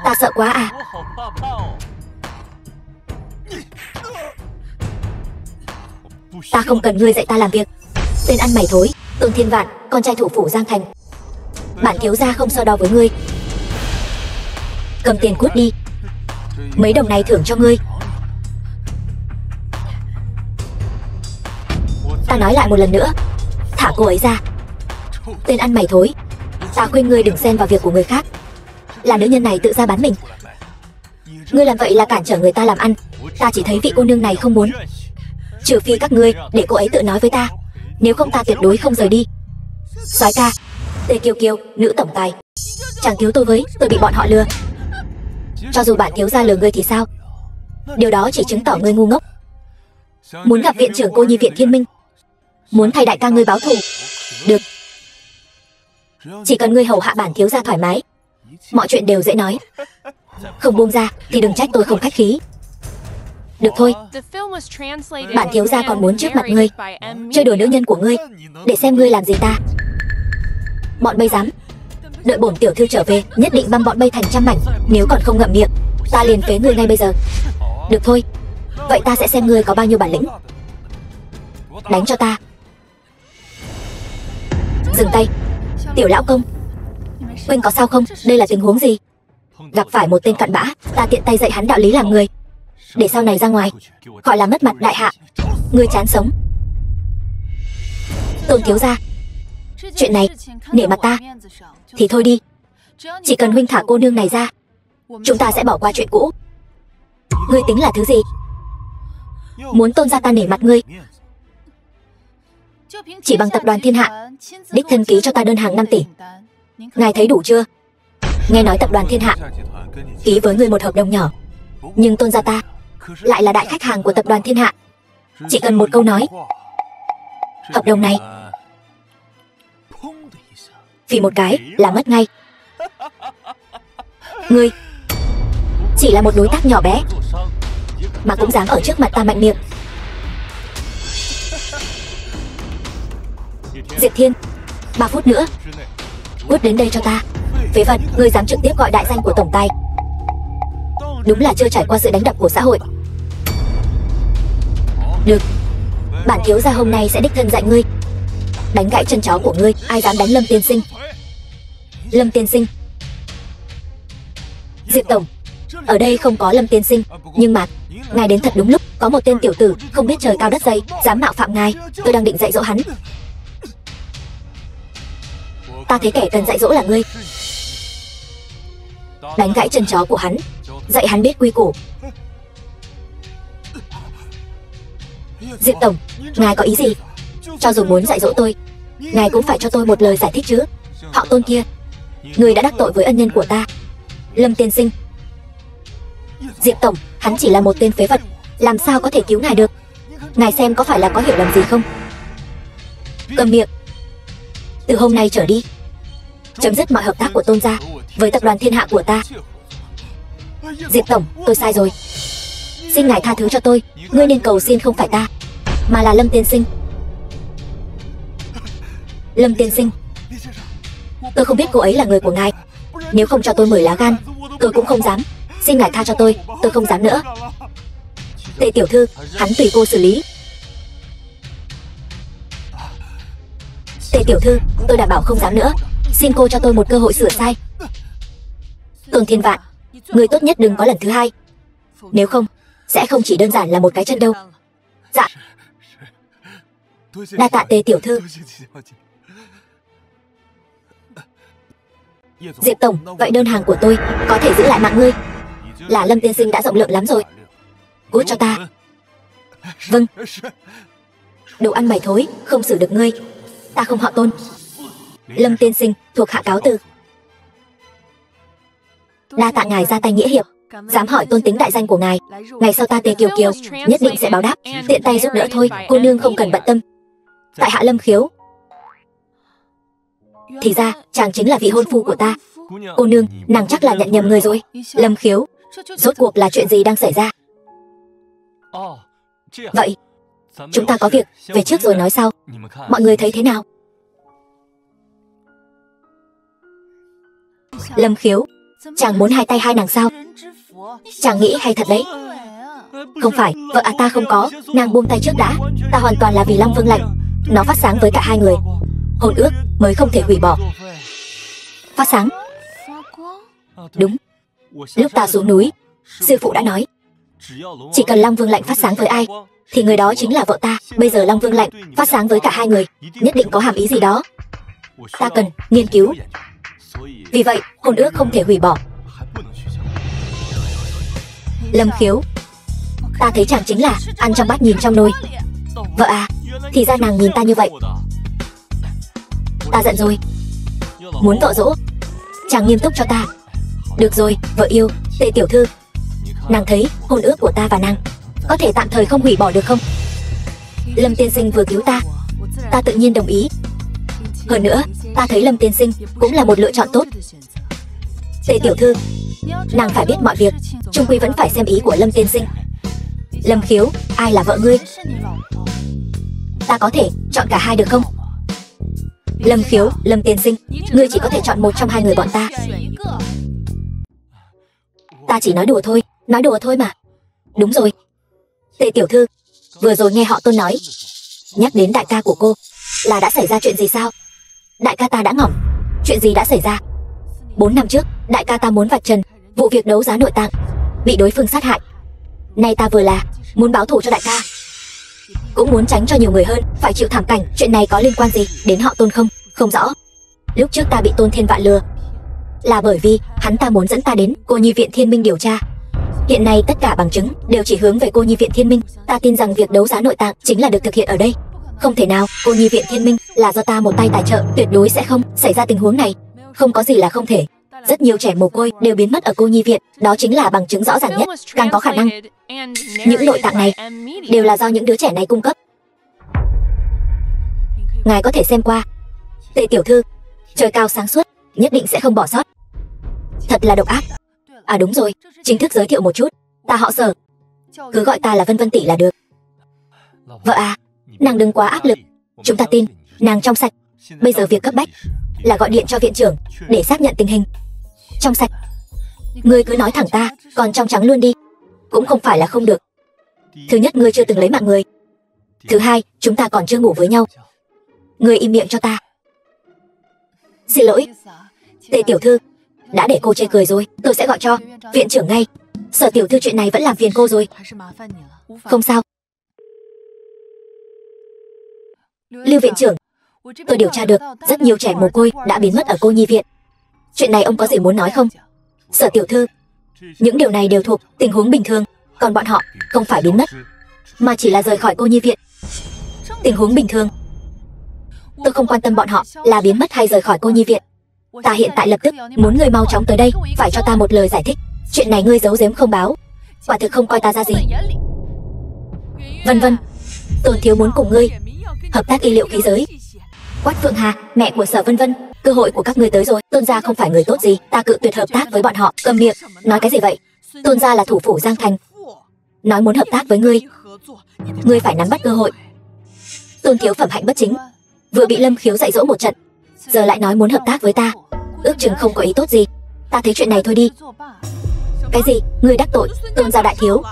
[SPEAKER 1] Ta sợ quá à. Ta không cần ngươi dạy ta làm việc. Tên ăn mày thối, Tôn Thiên Vạn, con trai thủ phủ Giang Thành. Bản thiếu gia không so đo với ngươi. Cầm tiền cút đi. Mấy đồng này thưởng cho ngươi. Ta nói lại một lần nữa, thả cô ấy ra. Tên ăn mày thối, ta khuyên ngươi đừng xen vào việc của người khác. Là nữ nhân này tự ra bán mình. Ngươi làm vậy là cản trở người ta làm ăn. Ta chỉ thấy vị cô nương này không muốn. Trừ phi các ngươi để cô ấy tự nói với ta, nếu không ta tuyệt đối không rời đi. Soái ca, Tề Kiều Kiều, nữ tổng tài, chàng cứu tôi với, tôi bị bọn họ lừa. Cho dù bạn thiếu gia lừa ngươi thì sao? Điều đó chỉ chứng tỏ ngươi ngu ngốc. Muốn gặp viện trưởng cô nhi viện Thiên Minh, muốn thay đại ca ngươi báo thù. Được, chỉ cần ngươi hầu hạ bản thiếu gia thoải mái, mọi chuyện đều dễ nói. Không buông ra thì đừng trách tôi không khách khí. Được thôi, bản thiếu gia còn muốn trước mặt ngươi chơi đùa nữ nhân của ngươi, để xem ngươi làm gì ta. Bọn bay dám. Đợi bổn tiểu thư trở về, nhất định băm bọn bay thành trăm mảnh. Nếu còn không ngậm miệng, ta liền phế ngươi ngay bây giờ. Được thôi, vậy ta sẽ xem ngươi có bao nhiêu bản lĩnh. Đánh cho ta. Dừng tay. Tiểu lão công, huynh có sao không? Đây là tình huống gì? Gặp phải một tên cặn bã, ta tiện tay dạy hắn đạo lý làm người, để sau này ra ngoài khỏi làm mất mặt đại hạ. Ngươi chán sống. Tôn thiếu gia, chuyện này nể mặt ta thì thôi đi. Chỉ cần huynh thả cô nương này ra, chúng ta sẽ bỏ qua chuyện cũ. Ngươi tính là thứ gì? Muốn Tôn gia ta nể mặt ngươi? Chỉ bằng tập đoàn Thiên Hạ đích thân ký cho ta đơn hàng 5 tỷ, ngài thấy đủ chưa? Nghe nói tập đoàn Thiên Hạ ký với ngươi một hợp đồng nhỏ, nhưng Tôn gia ta lại là đại khách hàng của tập đoàn Thiên Hạ. Chỉ cần một câu nói, hợp đồng này vì một cái là mất ngay. Ngươi chỉ là một đối tác nhỏ bé mà cũng dám ở trước mặt ta mạnh miệng. Diệp Thiên, 3 phút nữa cút đến đây cho ta. Phế vật, ngươi dám trực tiếp gọi đại danh của tổng tài, đúng là chưa trải qua sự đánh đập của xã hội. Được, bản thiếu gia hôm nay sẽ đích thân dạy ngươi, đánh gãy chân chó của ngươi. Ai dám đánh Lâm tiên sinh? Lâm tiên sinh. Diệp tổng, ở đây không có Lâm tiên sinh, nhưng mà ngài đến thật đúng lúc. Có một tên tiểu tử không biết trời cao đất dày dám mạo phạm ngài, tôi đang định dạy dỗ hắn. Ta thấy kẻ cần dạy dỗ là ngươi. Đánh gãy chân chó của hắn, dạy hắn biết quy củ. Diệp tổng, ngài có ý gì? Cho dù muốn dạy dỗ tôi, ngài cũng phải cho tôi một lời giải thích chứ. Họ Tôn kia, người đã đắc tội với ân nhân của ta, Lâm tiên sinh. Diệp tổng, hắn chỉ là một tên phế vật, làm sao có thể cứu ngài được? Ngài xem có phải là có hiểu lầm gì không? Cầm miệng. Từ hôm nay trở đi, chấm dứt mọi hợp tác của Tôn gia với tập đoàn Thiên Hạ của ta. Diệp tổng, tôi sai rồi, xin ngài tha thứ cho tôi. Ngươi nên cầu xin không phải ta, mà là Lâm tiên sinh. Lâm tiên sinh, tôi không biết cô ấy là người của ngài. Nếu không cho tôi 10 lá gan, tôi cũng không dám. Xin ngài tha cho tôi không dám nữa. Tề tiểu thư, hắn tùy cô xử lý. Tề tiểu thư, tôi đảm bảo không dám nữa. Xin cô cho tôi một cơ hội sửa sai. Tôn Thiên Vạn, người tốt nhất đừng có lần thứ hai, nếu không sẽ không chỉ đơn giản là một cái chân đâu. Dạ. Đa tạ Tề tiểu thư. Diệp tổng, vậy đơn hàng của tôi có thể giữ lại mạng ngươi. Là Lâm tiên sinh đã rộng lượng lắm rồi. Cút cho ta. Vâng. Đồ ăn mày thối, không xử được ngươi. Ta không họ Tôn. Lâm tiên sinh, thuộc hạ cáo từ. Đa tạ ngài ra tay nghĩa hiệp. Dám hỏi tôn tính đại danh của ngài. Ngày sau ta Tề Kiều Kiều nhất định sẽ báo đáp, tiện tay giúp đỡ thôi, cô nương không cần bận tâm. Tại hạ Lâm Khiếu. Thì ra chàng chính là vị hôn phu của ta. Cô nương, nàng chắc là nhận nhầm người rồi. Lâm Khiếu, rốt cuộc là chuyện gì đang xảy ra? Vậy chúng ta có việc về trước rồi nói sau. Mọi người thấy thế nào? Lâm Khiếu, chàng muốn hai tay hai nàng sao? Chàng nghĩ hay thật đấy. Không phải, vợ ta không có. Nàng buông tay trước đã. Ta hoàn toàn là vì Long Vương lạnh. Nó phát sáng với cả hai người. Hôn ước mới không thể hủy bỏ. Phát sáng? Đúng. Lúc ta xuống núi, sư phụ đã nói, chỉ cần Long Vương lạnh phát sáng với ai thì người đó chính là vợ ta. Bây giờ Long Vương lạnh phát sáng với cả hai người, nhất định có hàm ý gì đó. Ta cần nghiên cứu. Vì vậy hôn ước không thể hủy bỏ. Lâm Khiếu, ta thấy chàng chính là ăn trong bát nhìn trong nồi. Vợ à, thì ra nàng nhìn ta như vậy. Ta giận rồi. Muốn vợ dỗ, chàng nghiêm túc cho ta. Được rồi, vợ yêu, Tề tiểu thư, nàng thấy hôn ước của ta và nàng có thể tạm thời không hủy bỏ được không? Lâm tiên sinh vừa cứu ta, ta tự nhiên đồng ý. Hơn nữa, ta thấy Lâm tiên sinh cũng là một lựa chọn tốt. Tề tiểu thư, nàng phải biết mọi việc chung quy vẫn phải xem ý của Lâm tiên sinh. Lâm Khiếu, ai là vợ ngươi? Ta có thể chọn cả hai được không? Lâm Khiếu, Lâm tiên sinh, ngươi chỉ có thể chọn một trong hai người bọn ta. Ta chỉ nói đùa thôi mà. Đúng rồi. Tề tiểu thư, vừa rồi nghe họ Tôn nói, nhắc đến đại ca của cô, là đã xảy ra chuyện gì sao? Đại ca ta đã ngỏng. Chuyện gì đã xảy ra? 4 năm trước, đại ca ta muốn vạch trần vụ việc đấu giá nội tạng, bị đối phương sát hại. Nay ta vừa là muốn báo thù cho đại ca, cũng muốn tránh cho nhiều người hơn phải chịu thảm cảnh. Chuyện này có liên quan gì đến họ Tôn không? Không rõ. Lúc trước ta bị Tôn Thiên Vạn lừa là bởi vì hắn ta muốn dẫn ta đến Cô Nhi Viện Thiên Minh điều tra. Hiện nay tất cả bằng chứng đều chỉ hướng về Cô Nhi Viện Thiên Minh. Ta tin rằng việc đấu giá nội tạng chính là được thực hiện ở đây. Không thể nào, Cô Nhi Viện Thiên Minh là do ta một tay tài trợ, tuyệt đối sẽ không xảy ra tình huống này. Không có gì là không thể. Rất nhiều trẻ mồ côi đều biến mất ở Cô Nhi Viện, đó chính là bằng chứng rõ ràng nhất. Càng có khả năng những nội tạng này đều là do những đứa trẻ này cung cấp. Ngài có thể xem qua. Tề tiểu thư, trời cao sáng suốt, nhất định sẽ không bỏ sót. Thật là độc ác. À đúng rồi, chính thức giới thiệu một chút, ta họ Sở, cứ gọi ta là Vân Vân tỷ là được. Vợ à, nàng đừng quá áp lực, chúng ta tin nàng trong sạch. Bây giờ việc cấp bách là gọi điện cho viện trưởng để xác nhận tình hình. Trong sạch? Ngươi cứ nói thẳng ta, còn trong trắng luôn đi. Cũng không phải là không được. Thứ nhất, ngươi chưa từng lấy mạng người. Thứ hai, chúng ta còn chưa ngủ với nhau. Ngươi im miệng cho ta. Xin lỗi, Tề tiểu thư, đã để cô chê cười rồi, tôi sẽ gọi cho viện trưởng ngay. Sở tiểu thư, chuyện này vẫn làm phiền cô rồi. Không sao. Lưu viện trưởng, tôi điều tra được rất nhiều trẻ mồ côi đã biến mất ở Cô Nhi Viện. Chuyện này ông có gì muốn nói không? Sở tiểu thư, những điều này đều thuộc tình huống bình thường, còn bọn họ không phải biến mất, mà chỉ là rời khỏi Cô Nhi Viện. Tình huống bình thường? Tôi không quan tâm bọn họ là biến mất hay rời khỏi Cô Nhi Viện. Ta hiện tại lập tức muốn ngươi mau chóng tới đây, phải cho ta một lời giải thích. Chuyện này ngươi giấu giếm không báo, quả thực không coi ta ra gì. Vân Vân, Tôn thiếu muốn cùng ngươi hợp tác y liệu khí giới. Quách Phượng Hà, mẹ của Sở Vân Vân, cơ hội của các ngươi tới rồi. Tôn gia không phải người tốt gì, ta cự tuyệt hợp tác với bọn họ. Câm miệng, nói cái gì vậy? Tôn gia là thủ phủ Giang Thành, nói muốn hợp tác với ngươi, ngươi phải nắm bắt cơ hội. Tôn thiếu phẩm hạnh bất chính, vừa bị Lâm Khiếu dạy dỗ một trận, giờ lại nói muốn hợp tác với ta, ước chừng không có ý tốt gì. Ta thấy chuyện này thôi đi. Cái gì? Ngươi đắc tội Tôn gia đại thiếu?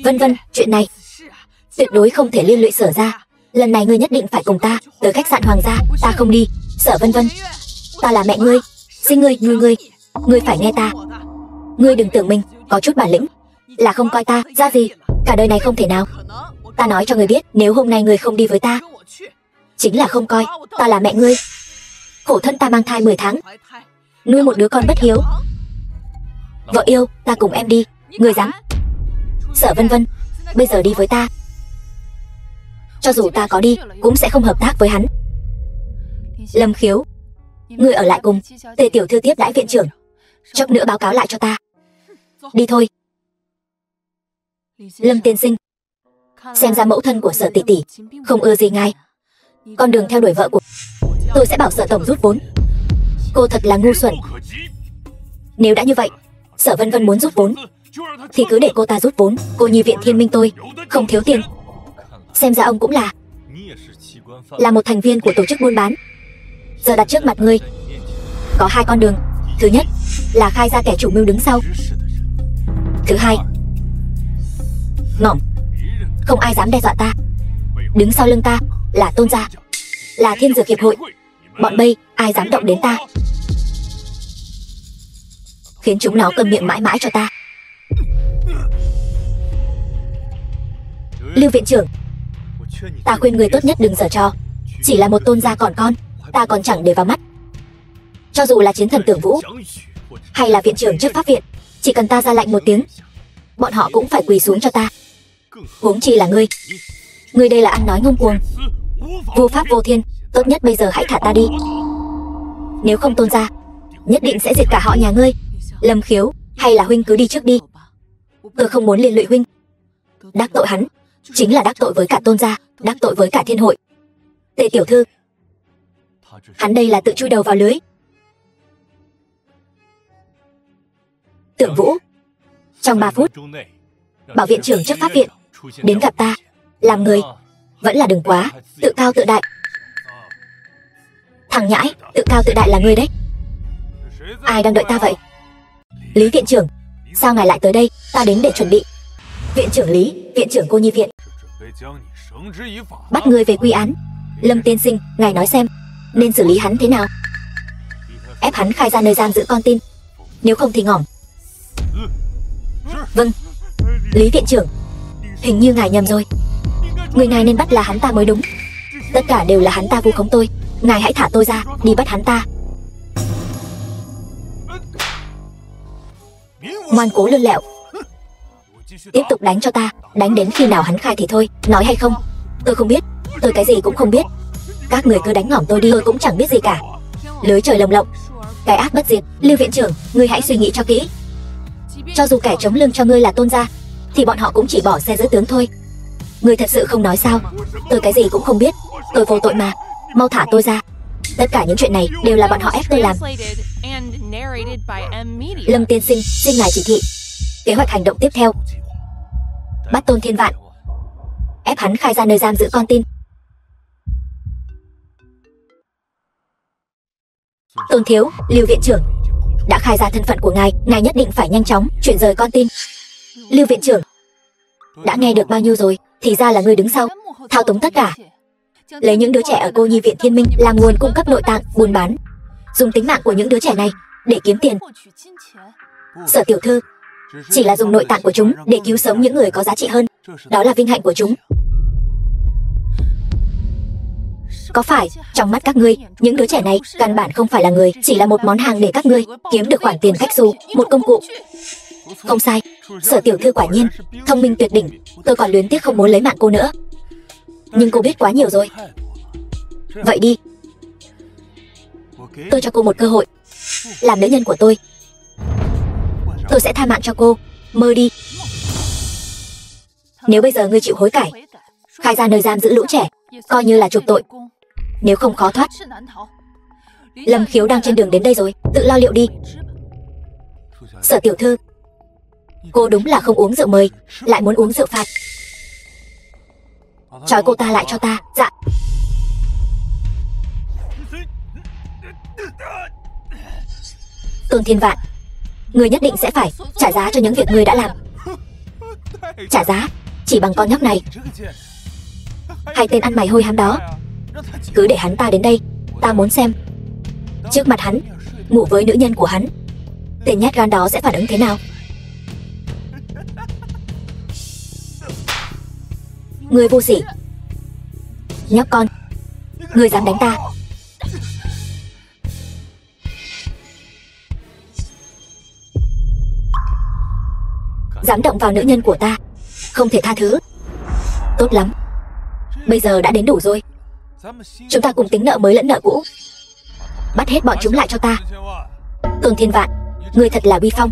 [SPEAKER 1] Vân Vân, chuyện này tuyệt đối không thể liên lụy Sở gia. Lần này ngươi nhất định phải cùng ta tới khách sạn Hoàng gia. Ta không đi. Sở Vân Vân, ta là mẹ ngươi, xin ngươi phải nghe ta. Ngươi đừng tưởng mình có chút bản lĩnh là không coi ta ra gì. Cả đời này không thể nào. Ta nói cho ngươi biết, nếu hôm nay ngươi không đi với ta, chính là không coi ta là mẹ ngươi. Khổ thân ta mang thai 10 tháng, nuôi một đứa con bất hiếu. Vợ yêu, ta cùng em đi. Ngươi dám? Sở Vân Vân, bây giờ đi với ta, cho dù ta có đi cũng sẽ không hợp tác với hắn. Lâm Khiếu, ngươi ở lại cùng Tề tiểu thư tiếp đãi viện trưởng, chốc nữa báo cáo lại cho ta. đi thôi. Lâm tiên sinh, xem ra mẫu thân của Sở tỷ tỷ không ưa gì ngài. Con đường theo đuổi vợ của tôi sẽ bảo Sở tổng rút vốn. Cô thật là ngu xuẩn. Nếu đã như vậy, Sở Vân Vân muốn rút vốn thì cứ để cô ta rút vốn. Cô nhi viện Thiên Minh tôi không thiếu tiền. Xem ra ông cũng là một thành viên của tổ chức buôn bán. Giờ đặt trước mặt ngươi có hai con đường. Thứ nhất là khai ra kẻ chủ mưu đứng sau. Thứ hai, ngỏm, không ai dám đe dọa ta. Đứng sau lưng ta là Tôn gia, là Thiên Dược Hiệp hội. Bọn bây ai dám động đến ta, khiến chúng nó câm miệng mãi mãi cho ta. Lưu viện trưởng, ta khuyên người tốt nhất đừng giở trò. Chỉ là một Tôn gia còn con, ta còn chẳng để vào mắt. Cho dù là chiến thần Tưởng Vũ hay là viện trưởng trước pháp viện, chỉ cần ta ra lệnh một tiếng, bọn họ cũng phải quỳ xuống cho ta. Huống chi là ngươi. Ngươi đây là ăn nói ngông cuồng, vô pháp vô thiên. Tốt nhất bây giờ hãy thả ta đi. Nếu không Tôn gia nhất định sẽ diệt cả họ nhà ngươi. Lâm Khiếu, hay là huynh cứ đi trước đi. Tôi không muốn liên lụy huynh. Đắc tội hắn chính là đắc tội với cả Tôn gia, đắc tội với cả thiên hội. Tề tiểu thư, hắn đây là tự chui đầu vào lưới. Tưởng Vũ, trong 3 phút bảo viện trưởng trước pháp viện đến gặp ta. Làm người vẫn là đừng quá tự cao tự đại. Thằng nhãi, tự cao tự đại là ngươi đấy. Ai đang đợi ta vậy? Lý viện trưởng, sao ngài lại tới đây? Ta đến để chuẩn bị. Viện trưởng Lý, viện trưởng cô nhi viện, bắt ngươi về quy án. Lâm tiên sinh, ngài nói xem nên xử lý hắn thế nào? Ép hắn khai ra nơi giam giữ con tin, nếu không thì ngỏm. Vâng. Lý viện trưởng, hình như ngài nhầm rồi. Người ngài nên bắt là hắn ta mới đúng. Tất cả đều là hắn ta vu khống tôi. Ngài hãy thả tôi ra, đi bắt hắn ta. Ngoan cố lươn lẹo, tiếp tục đánh cho ta. Đánh đến khi nào hắn khai thì thôi. Nói hay không? Tôi không biết. Tôi cái gì cũng không biết. Các người cứ đánh ngỏm tôi đi, tôi cũng chẳng biết gì cả. Lưới trời lồng lộng, cái ác bất diệt. Lưu viện trưởng, ngươi hãy suy nghĩ cho kỹ. Cho dù kẻ chống lưng cho ngươi là Tôn gia, thì bọn họ cũng chỉ bỏ xe giữ tướng thôi. Ngươi thật sự không nói sao? Tôi cái gì cũng không biết. Tôi vô tội mà. Mau thả tôi ra. Tất cả những chuyện này đều là bọn họ ép tôi làm. Lâm tiên sinh, xin ngài chỉ thị. Kế hoạch hành động tiếp theo: bắt Tôn Thiên Vạn, ép hắn khai ra nơi giam giữ con tin. Tôn thiếu, Lưu viện trưởng đã khai ra thân phận của ngài. Ngài nhất định phải nhanh chóng chuyển rời con tin. Lưu viện trưởng, đã nghe được bao nhiêu rồi? Thì ra là ngươi đứng sau thao túng tất cả, lấy những đứa trẻ ở cô nhi viện Thiên Minh làm nguồn cung cấp nội tạng buôn bán, dùng tính mạng của những đứa trẻ này để kiếm tiền. Sở tiểu thư, chỉ là dùng nội tạng của chúng để cứu sống những người có giá trị hơn. Đó là vinh hạnh của chúng. Có phải trong mắt các ngươi, những đứa trẻ này căn bản không phải là người, chỉ là một món hàng để các ngươi kiếm được khoản tiền cách xù, một công cụ? Không sai, Sở tiểu thư quả nhiên thông minh tuyệt đỉnh. Tôi còn luyến tiếc không muốn lấy mạng cô nữa, nhưng cô biết quá nhiều rồi. Vậy đi, tôi cho cô một cơ hội làm nữ nhân của tôi. Tôi sẽ tha mạng cho cô. Mơ đi. Nếu bây giờ ngươi chịu hối cải, khai ra nơi giam giữ lũ trẻ, coi như là chuộc tội. Nếu không khó thoát. Lâm Khiếu đang trên đường đến đây rồi, tự lo liệu đi. Sở tiểu thư, cô đúng là không uống rượu mời, lại muốn uống rượu phạt. Trói cô ta lại cho ta. Dạ. Tôn Thiên Vạn, ngươi nhất định sẽ phải trả giá cho những việc ngươi đã làm. Trả giá chỉ bằng con nhóc này, hai tên ăn mày hôi hám đó. Cứ để hắn ta đến đây, ta muốn xem trước mặt hắn, ngủ với nữ nhân của hắn, tên nhát gan đó sẽ phản ứng thế nào. Ngươi vô sỉ, nhóc con, ngươi dám đánh ta? Dám động vào nữ nhân của ta, không thể tha thứ. Tốt lắm, bây giờ đã đến đủ rồi. Chúng ta cùng tính nợ mới lẫn nợ cũ. Bắt hết bọn chúng lại cho ta. Tôn Thiên Vạn, ngươi thật là uy phong.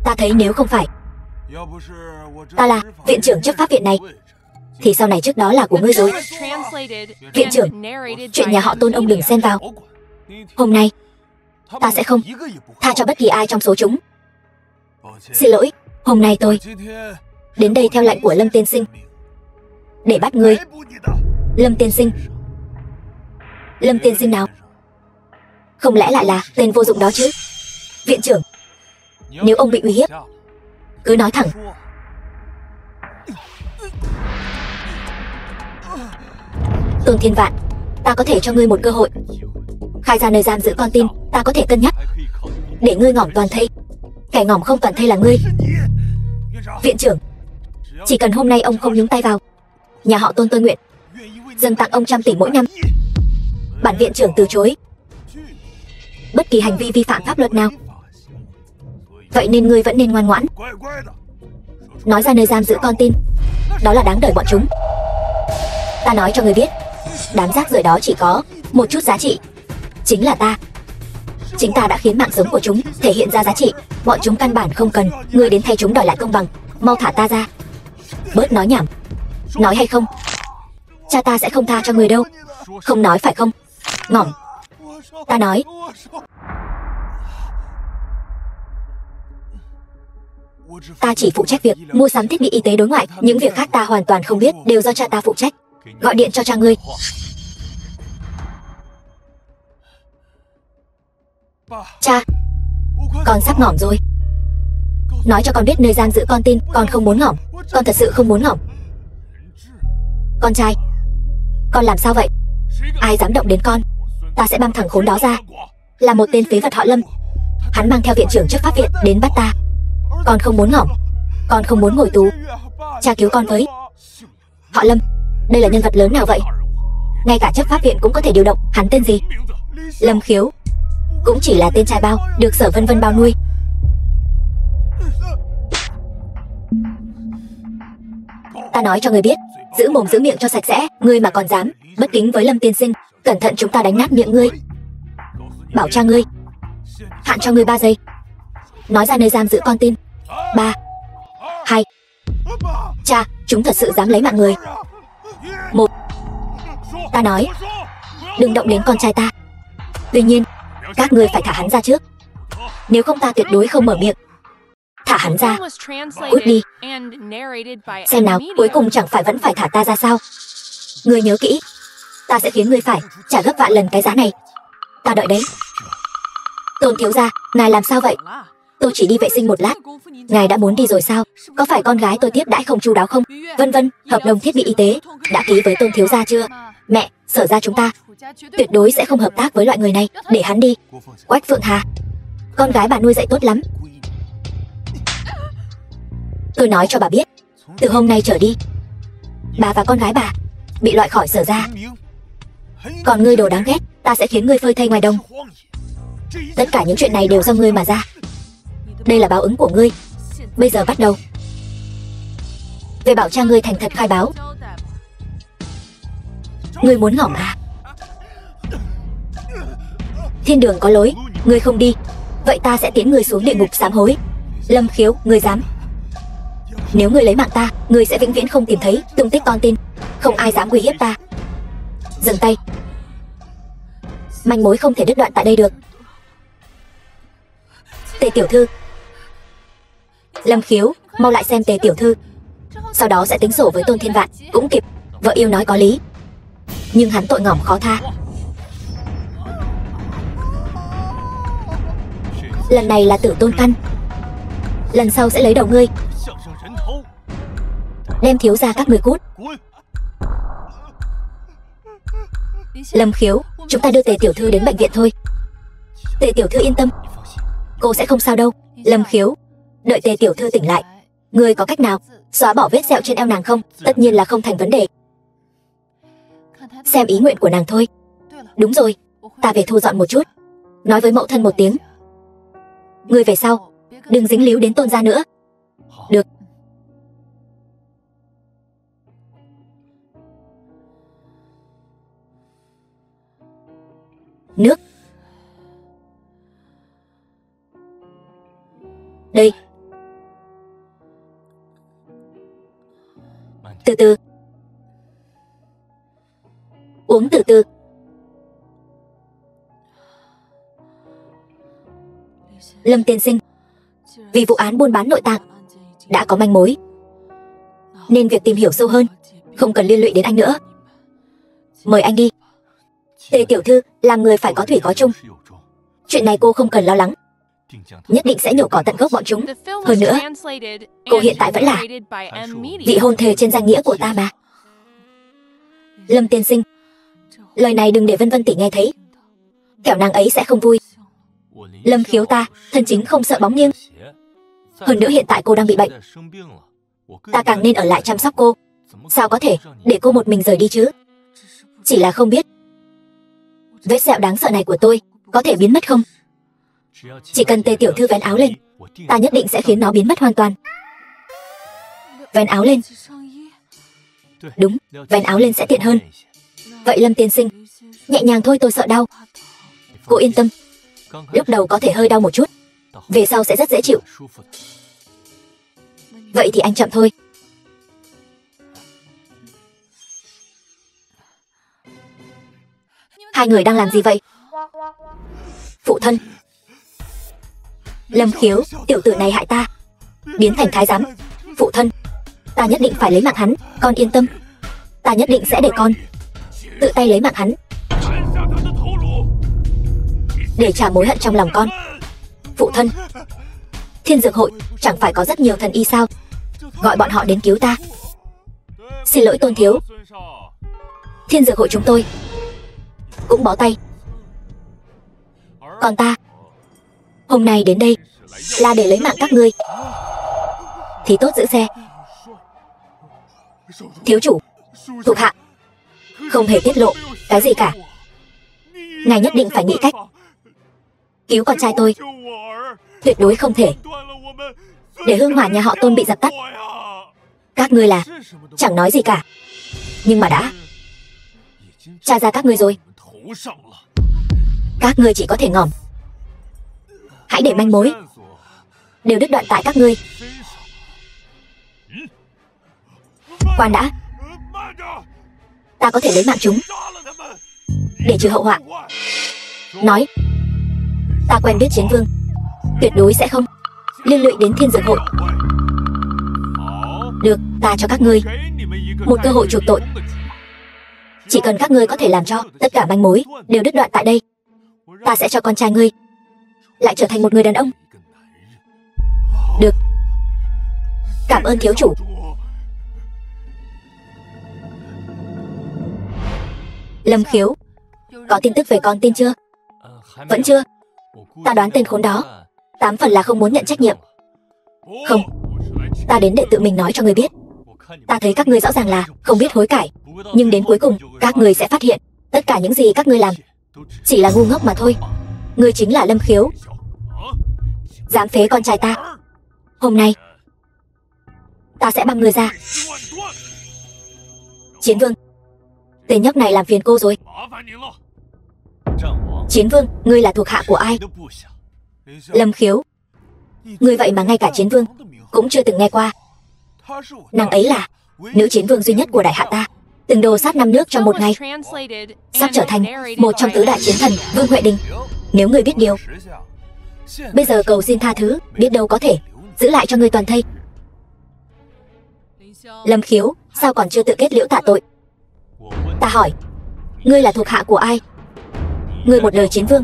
[SPEAKER 1] Ta thấy nếu không phải ta là viện trưởng chấp pháp viện này, thì sau này trước đó là của ngươi rồi. Viện trưởng, chuyện nhà họ Tôn ông đừng xen vào. Hôm nay ta sẽ không tha cho bất kỳ ai trong số chúng. Xin lỗi, hôm nay tôi đến đây theo lệnh của Lâm tiên sinh để bắt ngươi. Lâm tiên sinh? Lâm tiên sinh nào? Không lẽ lại là tên vô dụng đó chứ? Viện trưởng, nếu ông bị uy hiếp, cứ nói thẳng. Tôn Thiên Vạn, ta có thể cho ngươi một cơ hội. Khai ra nơi giam giữ con tin, ta có thể cân nhắc để ngươi ngỏm toàn thây. Kẻ ngỏm không toàn thây là ngươi. Viện trưởng, chỉ cần hôm nay ông không nhúng tay vào, nhà họ Tôn tôi nguyện dâng tặng ông 100 tỷ mỗi năm. Bản viện trưởng từ chối bất kỳ hành vi vi phạm pháp luật nào. Vậy nên ngươi vẫn nên ngoan ngoãn nói ra nơi giam giữ con tin. Đó là đáng đời bọn chúng. Ta nói cho ngươi biết, đám rác rưởi đó chỉ có một chút giá trị, chính là ta. Chính ta đã khiến mạng sống của chúng thể hiện ra giá trị. Bọn chúng căn bản không cần ngươi đến thay chúng đòi lại công bằng. Mau thả ta ra. Bớt nói nhảm. Nói hay không, cha ta sẽ không tha cho người đâu. Không nói phải không? Ngỏm. Ta nói. Ta chỉ phụ trách việc mua sắm thiết bị y tế đối ngoại. Những việc khác ta hoàn toàn không biết, đều do cha ta phụ trách. Gọi điện cho cha ngươi. Cha, con sắp ngỏm rồi. Nói cho con biết nơi giam giữ con tin. Con không muốn ngỏm. Con thật sự không muốn ngỏm. Con trai, con làm sao vậy? Ai dám động đến con, ta sẽ băm thằng khốn đó ra. Là một tên phế vật họ Lâm. Hắn mang theo viện trưởng chấp pháp viện đến bắt ta. Con không muốn ngỏm. Con không muốn ngồi tù. Cha cứu con với. Họ Lâm, đây là nhân vật lớn nào vậy? Ngay cả chấp pháp viện cũng có thể điều động. Hắn tên gì? Lâm Khiếu. Cũng chỉ là tên trai bao, được Sở Vân Vân bao nuôi. Ta nói cho người biết, giữ mồm giữ miệng cho sạch sẽ. Ngươi mà còn dám bất kính với Lâm tiên sinh, cẩn thận chúng ta đánh nát miệng ngươi. Bảo cha ngươi, hạn cho ngươi 3 giây. Nói ra nơi giam giữ con tin. 3, 2. Cha, chúng thật sự dám lấy mạng người. 1. Ta nói, đừng động đến con trai ta. Tuy nhiên, các ngươi phải thả hắn ra trước. Nếu không ta tuyệt đối không mở miệng. Thả hắn ra. Cút đi. Xem nào, cuối cùng chẳng phải vẫn phải thả ta ra sao? Ngươi nhớ kỹ, ta sẽ khiến ngươi phải trả gấp vạn lần cái giá này. Ta đợi đấy. Tôn thiếu gia, ngài làm sao vậy? Tôi chỉ đi vệ sinh một lát. Ngài đã muốn đi rồi sao? Có phải con gái tôi tiếp đãi không chu đáo không? Vân vân, hợp đồng thiết bị y tế đã ký với Tôn thiếu gia chưa? Mẹ, Sở gia chúng ta tuyệt đối sẽ không hợp tác với loại người này. Để hắn đi. Quách Phượng Hà, con gái bà nuôi dạy tốt lắm. Tôi nói cho bà biết, từ hôm nay trở đi, bà và con gái bà bị loại khỏi Sở gia. Còn ngươi đồ đáng ghét, ta sẽ khiến ngươi phơi thây ngoài đồng. Tất cả những chuyện này đều do ngươi mà ra. Đây là báo ứng của ngươi. Bây giờ bắt đầu. Về bảo cha ngươi thành thật khai báo. Ngươi muốn ngỏm à? Thiên đường có lối, ngươi không đi, vậy ta sẽ tiễn ngươi xuống địa ngục sám hối. Lâm Khiếu, ngươi dám? Nếu ngươi lấy mạng ta, ngươi sẽ vĩnh viễn không tìm thấy tung tích con tin. Không ai dám uy hiếp ta. Dừng tay. Manh mối không thể đứt đoạn tại đây được. Tề tiểu thư. Lâm Khiếu, mau lại xem Tề tiểu thư. Sau đó sẽ tính sổ với Tôn Thiên Vạn. Cũng kịp, vợ yêu nói có lý. Nhưng hắn tội ngỏm khó tha. Lần này là tử tôn căn, lần sau sẽ lấy đầu ngươi. Đem thiếu gia các người cút. Lâm Khiếu, chúng ta đưa Tề tiểu thư đến bệnh viện thôi. Tề tiểu thư yên tâm, cô sẽ không sao đâu. Lâm Khiếu, đợi Tề tiểu thư tỉnh lại, ngươi có cách nào xóa bỏ vết sẹo trên eo nàng không? Tất nhiên là không thành vấn đề. Xem ý nguyện của nàng thôi. Đúng rồi, ta về thu dọn một chút. Nói với mẫu thân một tiếng. Ngươi về sau đừng dính líu đến Tôn gia nữa. Được. Nước. Đây, Từ từ. Uống từ từ. Lâm tiên sinh, vì vụ án buôn bán nội tạng đã có manh mối, nên việc tìm hiểu sâu hơn không cần liên lụy đến anh nữa. Mời anh đi. Tề tiểu thư làm người phải có thủy có chung. Chuyện này cô không cần lo lắng, nhất định sẽ nhổ cỏ tận gốc bọn chúng. Hơn nữa, cô hiện tại vẫn là vị hôn thề trên danh nghĩa của ta mà. Lâm tiên sinh, lời này đừng để Vân Vân tỷ nghe thấy, kẻo nàng ấy sẽ không vui. Lâm Khiếu ta thân chính không sợ bóng nghiêng. Hơn nữa hiện tại cô đang bị bệnh, ta càng nên ở lại chăm sóc cô. Sao có thể để cô một mình rời đi chứ? Chỉ là không biết vết sẹo đáng sợ này của tôi có thể biến mất không? Chỉ cần Tề tiểu thư vén áo lên, ta nhất định sẽ khiến nó biến mất hoàn toàn. Vén áo lên. Đúng, vén áo lên sẽ tiện hơn. Vậy Lâm tiên sinh, nhẹ nhàng thôi, tôi sợ đau. Cô yên tâm, lúc đầu có thể hơi đau một chút, về sau sẽ rất dễ chịu. Vậy thì anh chậm thôi. Hai người đang làm gì vậy? Phụ thân. Lâm Khiếu, tiểu tử này hại ta, biến thành thái giám. Phụ thân, ta nhất định phải lấy mạng hắn, con yên tâm. Ta nhất định sẽ để con tự tay lấy mạng hắn, để trả mối hận trong lòng con. Phụ thân, Thiên Dược Hội chẳng phải có rất nhiều thần y sao? Gọi bọn họ đến cứu ta. Xin lỗi Tôn thiếu, Thiên Dược Hội chúng tôi cũng bó tay. Còn ta hôm nay đến đây là để lấy mạng các ngươi. Thì tốt giữ xe. Thiếu chủ, thuộc hạ không hề tiết lộ cái gì cả. Ngài nhất định phải nghĩ cách cứu con trai tôi. Tuyệt đối không thể để hương hỏa nhà họ Tôn bị dập tắt. Các ngươi là chẳng nói gì cả, nhưng mà đã tra ra các ngươi rồi. Các ngươi chỉ có thể ngỏm. Hãy để manh mối đều đứt đoạn tại các ngươi. Khoan đã, ta có thể lấy mạng chúng để trừ hậu họa. Nói, ta quen biết Chiến Vương, tuyệt đối sẽ không liên lụy đến Thiên Dược Hội. Được, ta cho các ngươi một cơ hội chuộc tội. Chỉ cần các ngươi có thể làm cho tất cả manh mối đều đứt đoạn tại đây, ta sẽ cho con trai ngươi lại trở thành một người đàn ông. Được, cảm ơn thiếu chủ. Lâm Khiếu, có tin tức về con tin chưa? Vẫn chưa. Ta đoán tên khốn đó 8 phần là không muốn nhận trách nhiệm. Không, ta đến để tự mình nói cho ngươi biết. Ta thấy các ngươi rõ ràng là không biết hối cải, nhưng đến cuối cùng các ngươi sẽ phát hiện tất cả những gì các ngươi làm chỉ là ngu ngốc mà thôi. Ngươi chính là Lâm Khiếu, dám phế con trai ta. Hôm nay ta sẽ băm ngươi ra. Chiến Vương, tên nhóc này làm phiền cô rồi. Chiến Vương, ngươi là thuộc hạ của ai? Lâm Khiếu, ngươi vậy mà ngay cả Chiến Vương cũng chưa từng nghe qua. Nàng ấy là nữ chiến vương duy nhất của đại hạ ta, từng đồ sát 5 nước trong một ngày, sắp trở thành một trong tứ đại chiến thần Vương Huệ Đình. Nếu ngươi biết điều, bây giờ cầu xin tha thứ, biết đâu có thể giữ lại cho ngươi toàn thây. Lâm Khiếu, sao còn chưa tự kết liễu tạ tội? Ta hỏi, ngươi là thuộc hạ của ai? Ngươi một đời chiến vương,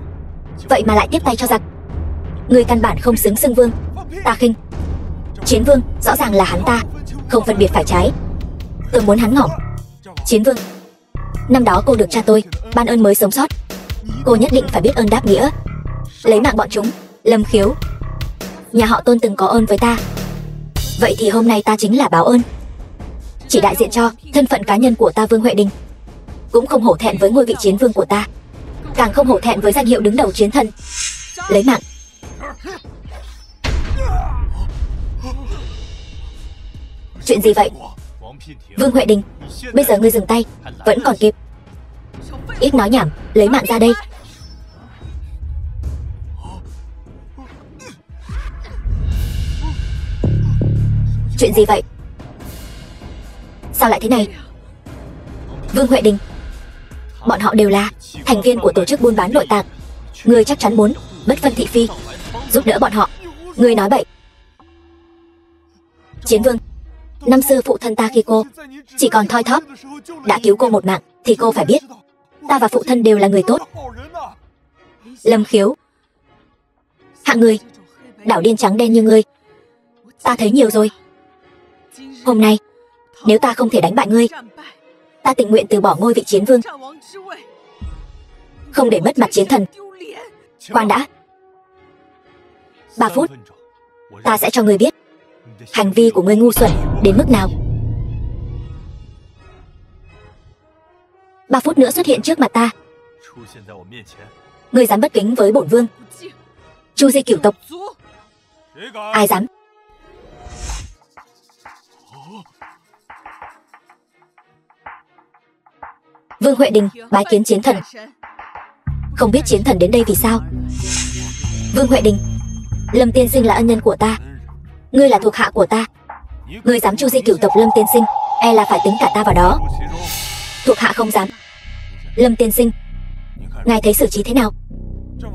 [SPEAKER 1] vậy mà lại tiếp tay cho giặc. Ngươi căn bản không xứng xưng vương. Ta khinh. Chiến Vương rõ ràng là hắn ta, không phân biệt phải trái. Tôi muốn hắn ngỏm. Chiến Vương, năm đó cô được cha tôi ban ơn mới sống sót, cô nhất định phải biết ơn đáp nghĩa, lấy mạng bọn chúng. Lâm Khiếu, nhà họ Tôn từng có ơn với ta, vậy thì hôm nay ta chính là báo ơn. Chỉ đại diện cho thân phận cá nhân của ta Vương Huệ Đình, cũng không hổ thẹn với ngôi vị chiến vương của ta, càng không hổ thẹn với danh hiệu đứng đầu chiến thần. Lấy mạng. Chuyện gì vậy? Vương Huệ Đình, bây giờ ngươi dừng tay vẫn còn kịp. Ít nói nhảm, lấy mạng ra đây. Chuyện gì vậy? Sao lại thế này? Vương Huệ Đình, bọn họ đều là thành viên của tổ chức buôn bán nội tạng. Ngươi chắc chắn muốn bất phân thị phi giúp đỡ bọn họ. Ngươi nói bậy. Chiến Vương, năm xưa phụ thân ta khi cô chỉ còn thoi thóp đã cứu cô một mạng, thì cô phải biết ta và phụ thân đều là người tốt. Lâm Khiếu, hạng người đảo điên trắng đen như ngươi ta thấy nhiều rồi. Hôm nay nếu ta không thể đánh bại ngươi, ta tình nguyện từ bỏ ngôi vị chiến vương, không để mất mặt chiến thần. Khoan đã, 3 phút, ta sẽ cho ngươi biết hành vi của ngươi ngu xuẩn đến mức nào. 3 phút nữa xuất hiện trước mặt ta. Ngươi dám bất kính với bổn vương, Chu Di cửu tộc, ai dám? Vương Huệ Đình bái kiến chiến thần. Không biết chiến thần đến đây vì sao? Vương Huệ Đình, Lâm tiên sinh là ân nhân của ta, ngươi là thuộc hạ của ta. Ngươi dám Chu Di cửu tộc Lâm tiên sinh, e là phải tính cả ta vào đó. Thuộc hạ không dám. Lâm tiên sinh, ngài thấy xử trí thế nào?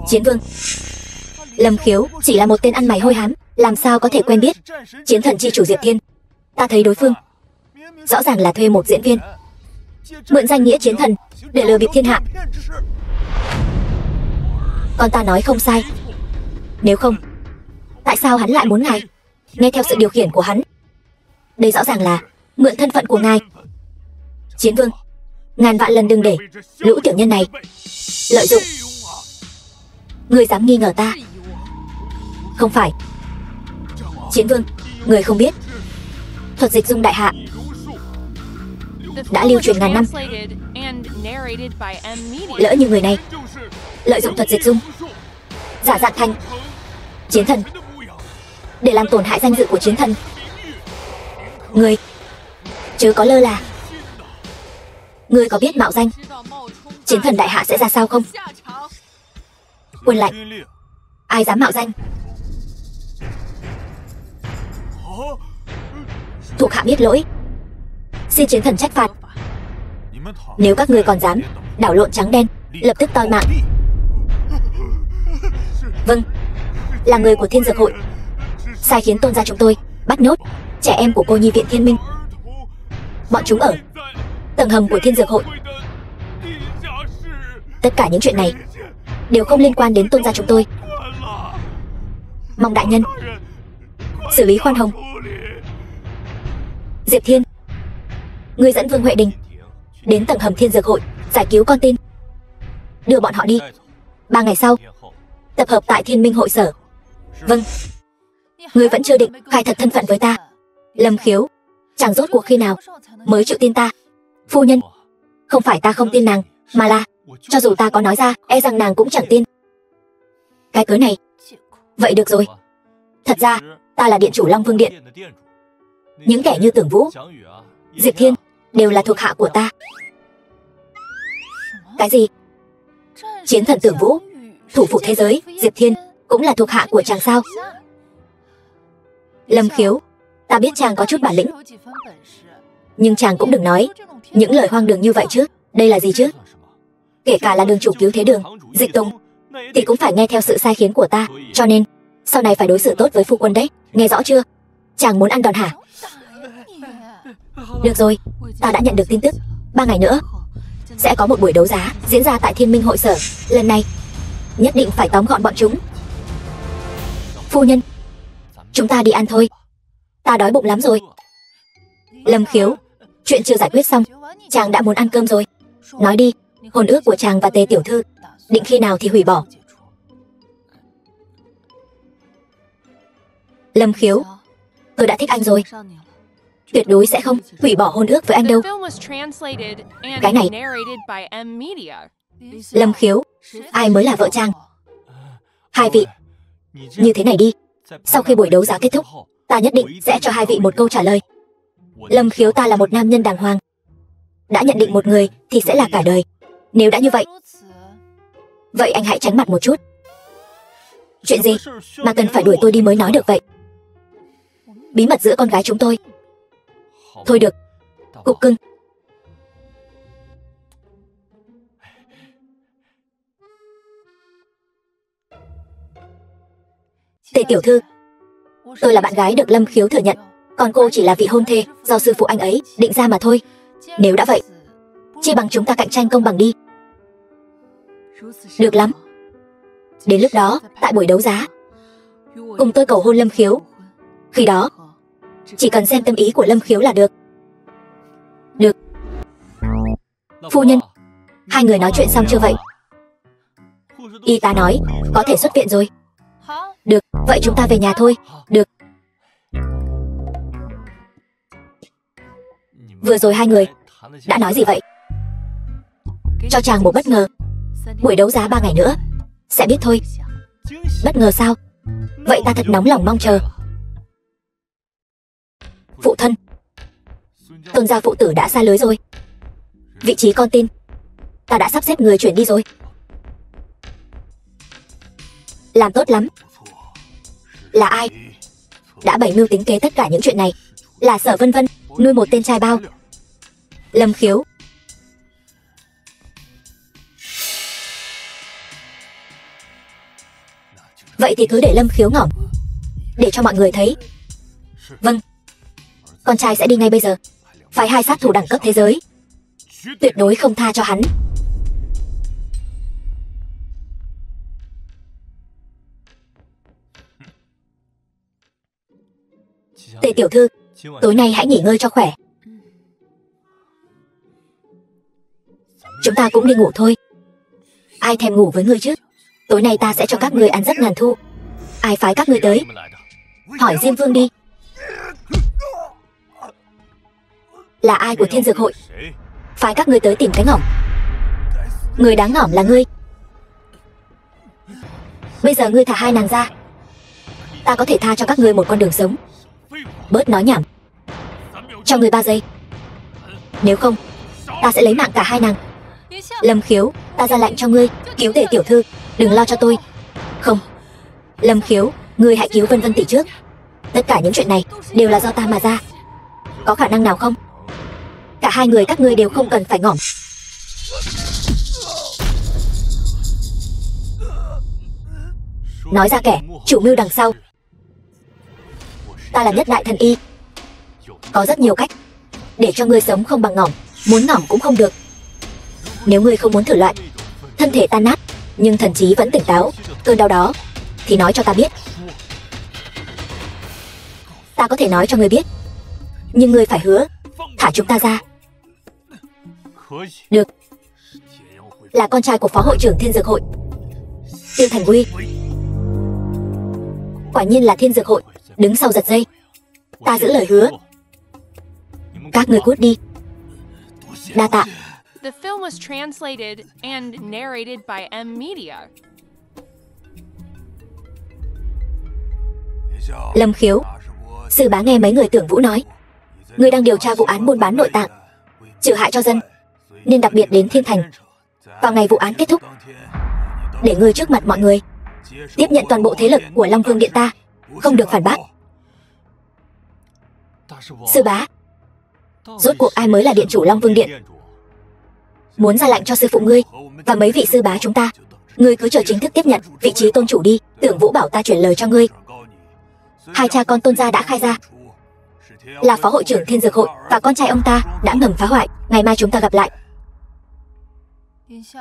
[SPEAKER 1] Chiến Vương, Lâm Khiếu chỉ là một tên ăn mày hôi hám, làm sao có thể quen biết chiến thần chi chủ Diệp Thiên. Ta thấy đối phương rõ ràng là thuê một diễn viên, mượn danh nghĩa chiến thần để lừa bịp thiên hạ. Con ta nói không sai. Nếu không, tại sao hắn lại muốn ngài nghe theo sự điều khiển của hắn? Đây rõ ràng là mượn thân phận của ngài. Chiến Vương, ngàn vạn lần đừng để lũ tiểu nhân này lợi dụng. Ngươi dám nghi ngờ ta? Không phải. Chiến Vương, người không biết thuật dịch dung đại hạ đã lưu truyền ngàn năm. Lỡ như người này lợi dụng thuật dịch dung giả dạng thành chiến thần để làm tổn hại danh dự của chiến thần, ngươi chớ có lơ là. Ngươi có biết mạo danh chiến thần đại hạ sẽ ra sao không? Quân lệnh, ai dám mạo danh? Thuộc hạ biết lỗi, xin chiến thần trách phạt. Nếu các ngươi còn dám đảo lộn trắng đen, lập tức toi mạng. Vâng, là người của Thiên Dược Hội sai khiến tôn gia chúng tôi bắt nhốt trẻ em của cô nhi viện Thiên Minh. Bọn chúng ở tầng hầm của Thiên Dược Hội. Tất cả những chuyện này đều không liên quan đến tôn gia chúng tôi. Mong đại nhân xử lý khoan hồng. Diệp Thiên, ngươi dẫn Vương Huệ Đình đến tầng hầm Thiên Dược Hội giải cứu con tin, đưa bọn họ đi. 3 ngày sau tập hợp tại Thiên Minh hội sở. Vâng. Ngươi vẫn chưa định khai thật thân phận với ta. Lâm Khiếu, chàng rốt cuộc khi nào mới chịu tin ta? Phu nhân, không phải ta không tin nàng, mà là cho dù ta có nói ra, e rằng nàng cũng chẳng tin. Cái cớ này. Vậy được rồi. Thật ra ta là điện chủ Long Vương Điện. Những kẻ như Tưởng Vũ, Diệp Thiên đều là thuộc hạ của ta. Cái gì? Chiến thần Tưởng Vũ, thủ phủ thế giới, Diệp Thiên cũng là thuộc hạ của chàng sao? Lâm Khiếu, ta biết chàng có chút bản lĩnh, nhưng chàng cũng đừng nói những lời hoang đường như vậy chứ. Đây là gì chứ? Kể cả là đường chủ cứu thế đường, Dịch Tùng, thì cũng phải nghe theo sự sai khiến của ta. Cho nên sau này phải đối xử tốt với phu quân đấy, nghe rõ chưa? Chàng muốn ăn đòn hả? Được rồi, ta đã nhận được tin tức. 3 ngày nữa sẽ có một buổi đấu giá diễn ra tại Thiên Minh hội sở. Lần này nhất định phải tóm gọn bọn chúng. Phu nhân, chúng ta đi ăn thôi, ta đói bụng lắm rồi. Lâm Khiếu, chuyện chưa giải quyết xong, chàng đã muốn ăn cơm rồi. Nói đi, hôn ước của chàng và Tề tiểu thư định khi nào thì hủy bỏ? Lâm Khiếu, tôi đã thích anh rồi, tuyệt đối sẽ không hủy bỏ hôn ước với anh đâu. Cái này, Lâm Khiếu, ai mới là vợ chàng? Hai vị, như thế này đi, sau khi buổi đấu giá kết thúc, ta nhất định sẽ cho hai vị một câu trả lời. Lâm Khiếu, ta là một nam nhân đàng hoàng, đã nhận định một người thì sẽ là cả đời. Nếu đã như vậy, vậy anh hãy tránh mặt một chút. Chuyện gì mà cần phải đuổi tôi đi mới nói được vậy? Bí mật giữa con gái chúng tôi. Thôi được, Cục cưng. Tề tiểu thư, tôi là bạn gái được Lâm Khiếu thừa nhận, còn cô chỉ là vị hôn thê do sư phụ anh ấy định ra mà thôi. Nếu đã vậy, chi bằng chúng ta cạnh tranh công bằng đi. Được lắm. Đến lúc đó, tại buổi đấu giá, cùng tôi cầu hôn Lâm Khiếu. Khi đó, chỉ cần xem tâm ý của Lâm Khiếu là được. Được. Phu nhân, hai người nói chuyện xong chưa vậy? Y tá nói, có thể xuất viện rồi. Được, vậy chúng ta về nhà thôi. Được. Vừa rồi hai người đã nói gì vậy? Cho chàng một bất ngờ. Buổi đấu giá 3 ngày nữa sẽ biết thôi. Bất ngờ sao? Vậy ta thật nóng lòng mong chờ. Phụ thân, Tôn gia phụ tử đã xa lưới rồi. Vị trí con tin ta đã sắp xếp người chuyển đi rồi. Làm tốt lắm. Là ai đã bày mưu tính kế tất cả những chuyện này? Là Sở Vân Vân nuôi một tên trai bao. Lâm Khiếu. Vậy thì cứ để Lâm Khiếu ngỏm, để cho mọi người thấy. Vâng, con trai sẽ đi ngay bây giờ. Phái 2 sát thủ đẳng cấp thế giới, tuyệt đối không tha cho hắn. Tề tiểu thư, tối nay hãy nghỉ ngơi cho khỏe. Chúng ta cũng đi ngủ thôi. Ai thèm ngủ với ngươi chứ? Tối nay ta sẽ cho các ngươi ăn rất ngàn thu. Ai phái các ngươi tới? Hỏi Diêm Vương đi. Là ai của Thiên Dược Hội phái các ngươi tới tìm cái ngỏm? Người đáng ngỏm là ngươi. Bây giờ ngươi thả hai nàng ra, ta có thể tha cho các ngươi một con đường sống. Bớt nói nhảm. Cho ngươi 3 giây. Nếu không, ta sẽ lấy mạng cả hai nàng. Lâm Khiếu, ta ra lệnh cho ngươi cứu Tề tiểu thư, đừng lo cho tôi. Không, Lâm Khiếu, ngươi hãy cứu Vân Vân tỷ trước. Tất cả những chuyện này đều là do ta mà ra. Có khả năng nào không? Cả hai người các ngươi đều không cần phải ngỏm. Nói ra kẻ chủ mưu đằng sau. Ta là Nhất Đại Thần Y. Có rất nhiều cách để cho ngươi sống không bằng ngỏm. Muốn ngỏm cũng không được. Nếu ngươi không muốn thử loại thân thể tan nát nhưng thần trí vẫn tỉnh táo, cơn đau đó, thì nói cho ta biết. Ta có thể nói cho ngươi biết, nhưng ngươi phải hứa thả chúng ta ra. Được. Là con trai của Phó Hội trưởng Thiên Dược Hội, Tiêu Thành Uy. Quả nhiên là Thiên Dược Hội đứng sau giật dây. Ta giữ lời hứa. Các ngươi cút đi. Đa tạ.
[SPEAKER 2] The film was translated and narrated by M Media.
[SPEAKER 1] Lâm Khiếu, sư bá nghe mấy người Tưởng Vũ nói, ngươi đang điều tra vụ án buôn bán nội tạng, trừ hại cho dân, nên đặc biệt đến Thiên Thành vào ngày vụ án kết thúc, để ngươi trước mặt mọi người tiếp nhận toàn bộ thế lực của Long Vương Điện ta, không được phản bác. Sư bá, rốt cuộc ai mới là điện chủ Long Vương Điện? Muốn ra lệnh cho sư phụ ngươi và mấy vị sư bá chúng ta, ngươi cứ chờ chính thức tiếp nhận vị trí tôn chủ đi. Tưởng Vũ bảo ta chuyển lời cho ngươi. Hai cha con Tôn gia đã khai ra là Phó Hội trưởng Thiên Dược Hội và con trai ông ta đã ngầm phá hoại. Ngày mai chúng ta gặp lại.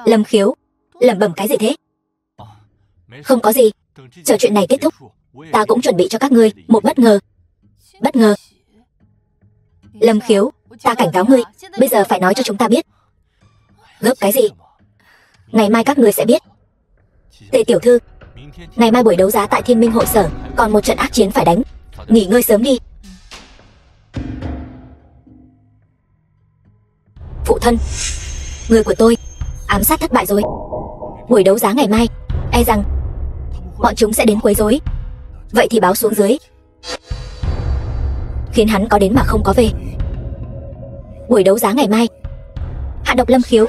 [SPEAKER 1] Lâm Khiếu, lẩm bẩm cái gì thế? Không có gì. Chờ chuyện này kết thúc, ta cũng chuẩn bị cho các ngươi một bất ngờ. Bất ngờ? Lâm Khiếu, ta cảnh cáo ngươi, bây giờ phải nói cho chúng ta biết. Gấp cái gì? Ngày mai các ngươi sẽ biết. Tề tiểu thư, ngày mai buổi đấu giá tại Thiên Minh hội sở còn một trận ác chiến phải đánh. Nghỉ ngơi sớm đi. Phụ thân, người của tôi ám sát thất bại rồi. Buổi đấu giá ngày mai e rằng bọn chúng sẽ đến quấy rối. Vậy thì báo xuống dưới, khiến hắn có đến mà không có về. Buổi đấu giá ngày mai hạ độc Lâm Khiếu.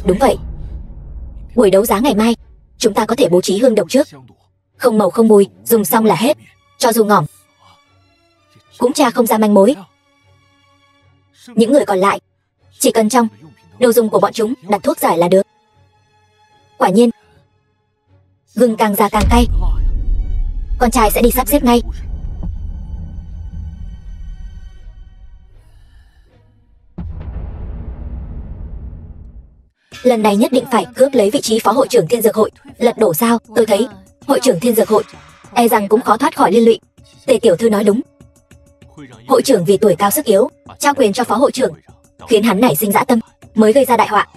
[SPEAKER 1] Đúng vậy. Buổi đấu giá ngày mai chúng ta có thể bố trí hương độc trước, không màu không mùi, dùng xong là hết. Cho dù ngỏm cũng tra không ra manh mối. Những người còn lại chỉ cần trong đồ dùng của bọn chúng đặt thuốc giải là được. Quả nhiên, gừng càng già càng cay. Con trai sẽ đi sắp xếp ngay. Lần này nhất định phải cướp lấy vị trí phó hội trưởng Thiên Dược Hội. Lật đổ sao? Tôi thấy hội trưởng Thiên Dược Hội e rằng cũng khó thoát khỏi liên lụy. Tề tiểu thư nói đúng. Hội trưởng vì tuổi cao sức yếu trao quyền cho phó hội trưởng, khiến hắn nảy sinh dã tâm, mới gây ra đại họa.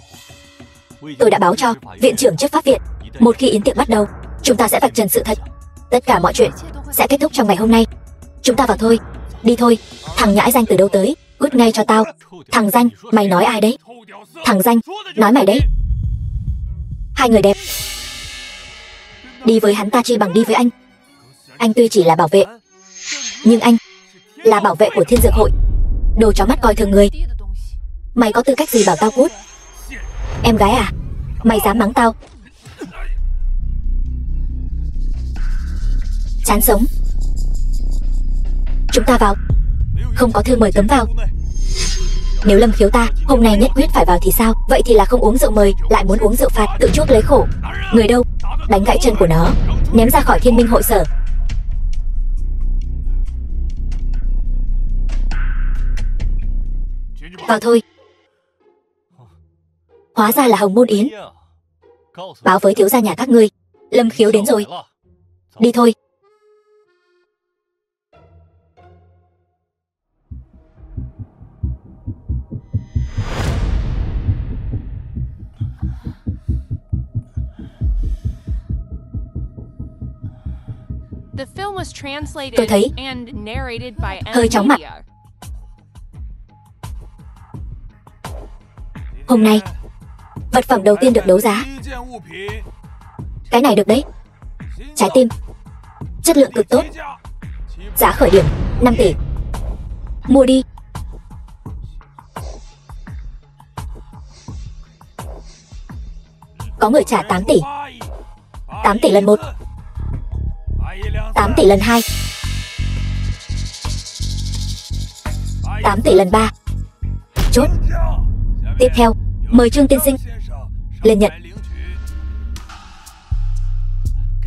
[SPEAKER 1] Tôi đã báo cho viện trưởng chấp pháp viện, một khi yến tiệc bắt đầu, chúng ta sẽ vạch trần sự thật. Tất cả mọi chuyện sẽ kết thúc trong ngày hôm nay. Chúng ta vào thôi. Đi thôi. Thằng nhãi danh từ đâu tới? Cút ngay cho tao. Thằng danh, mày nói ai đấy? Thằng danh, nói mày đấy. Hai người đẹp. Đi với hắn ta chi bằng đi với anh. Anh tuy chỉ là bảo vệ, nhưng anh là bảo vệ của Thiên Dược Hội. Đồ chó mắt coi thường người. Mày có tư cách gì bảo tao cút? Em gái à? Mày dám mắng tao? Chán sống. Chúng ta vào. Không có thư mời cấm vào. Nếu Lâm Khiếu ta hôm nay nhất quyết phải vào thì sao? Vậy thì là không uống rượu mời, lại muốn uống rượu phạt, tự chuốc lấy khổ. Người đâu? Đánh gãy chân của nó, ném ra khỏi Thiên Minh hội sở. Vào thôi. Hóa ra là Hồng Môn Yến. Báo với thiếu gia nhà các ngươi, Lâm Khiếu đến rồi. Đi thôi.
[SPEAKER 2] The film was translated
[SPEAKER 1] Tôi thấy
[SPEAKER 2] and narrated by
[SPEAKER 1] hơi chóng mặt.
[SPEAKER 2] M-Media.
[SPEAKER 1] Hôm nay, vật phẩm đầu tiên được đấu giá. Cái này được đấy. Trái tim, chất lượng cực tốt. Giá khởi điểm 5 tỷ. Mua đi. Có người trả 8 tỷ. 8 tỷ lần 1, 8 tỷ lần 2, 8 tỷ lần 3. Chốt. Tiếp theo, mời Trương tiên sinh lên nhận.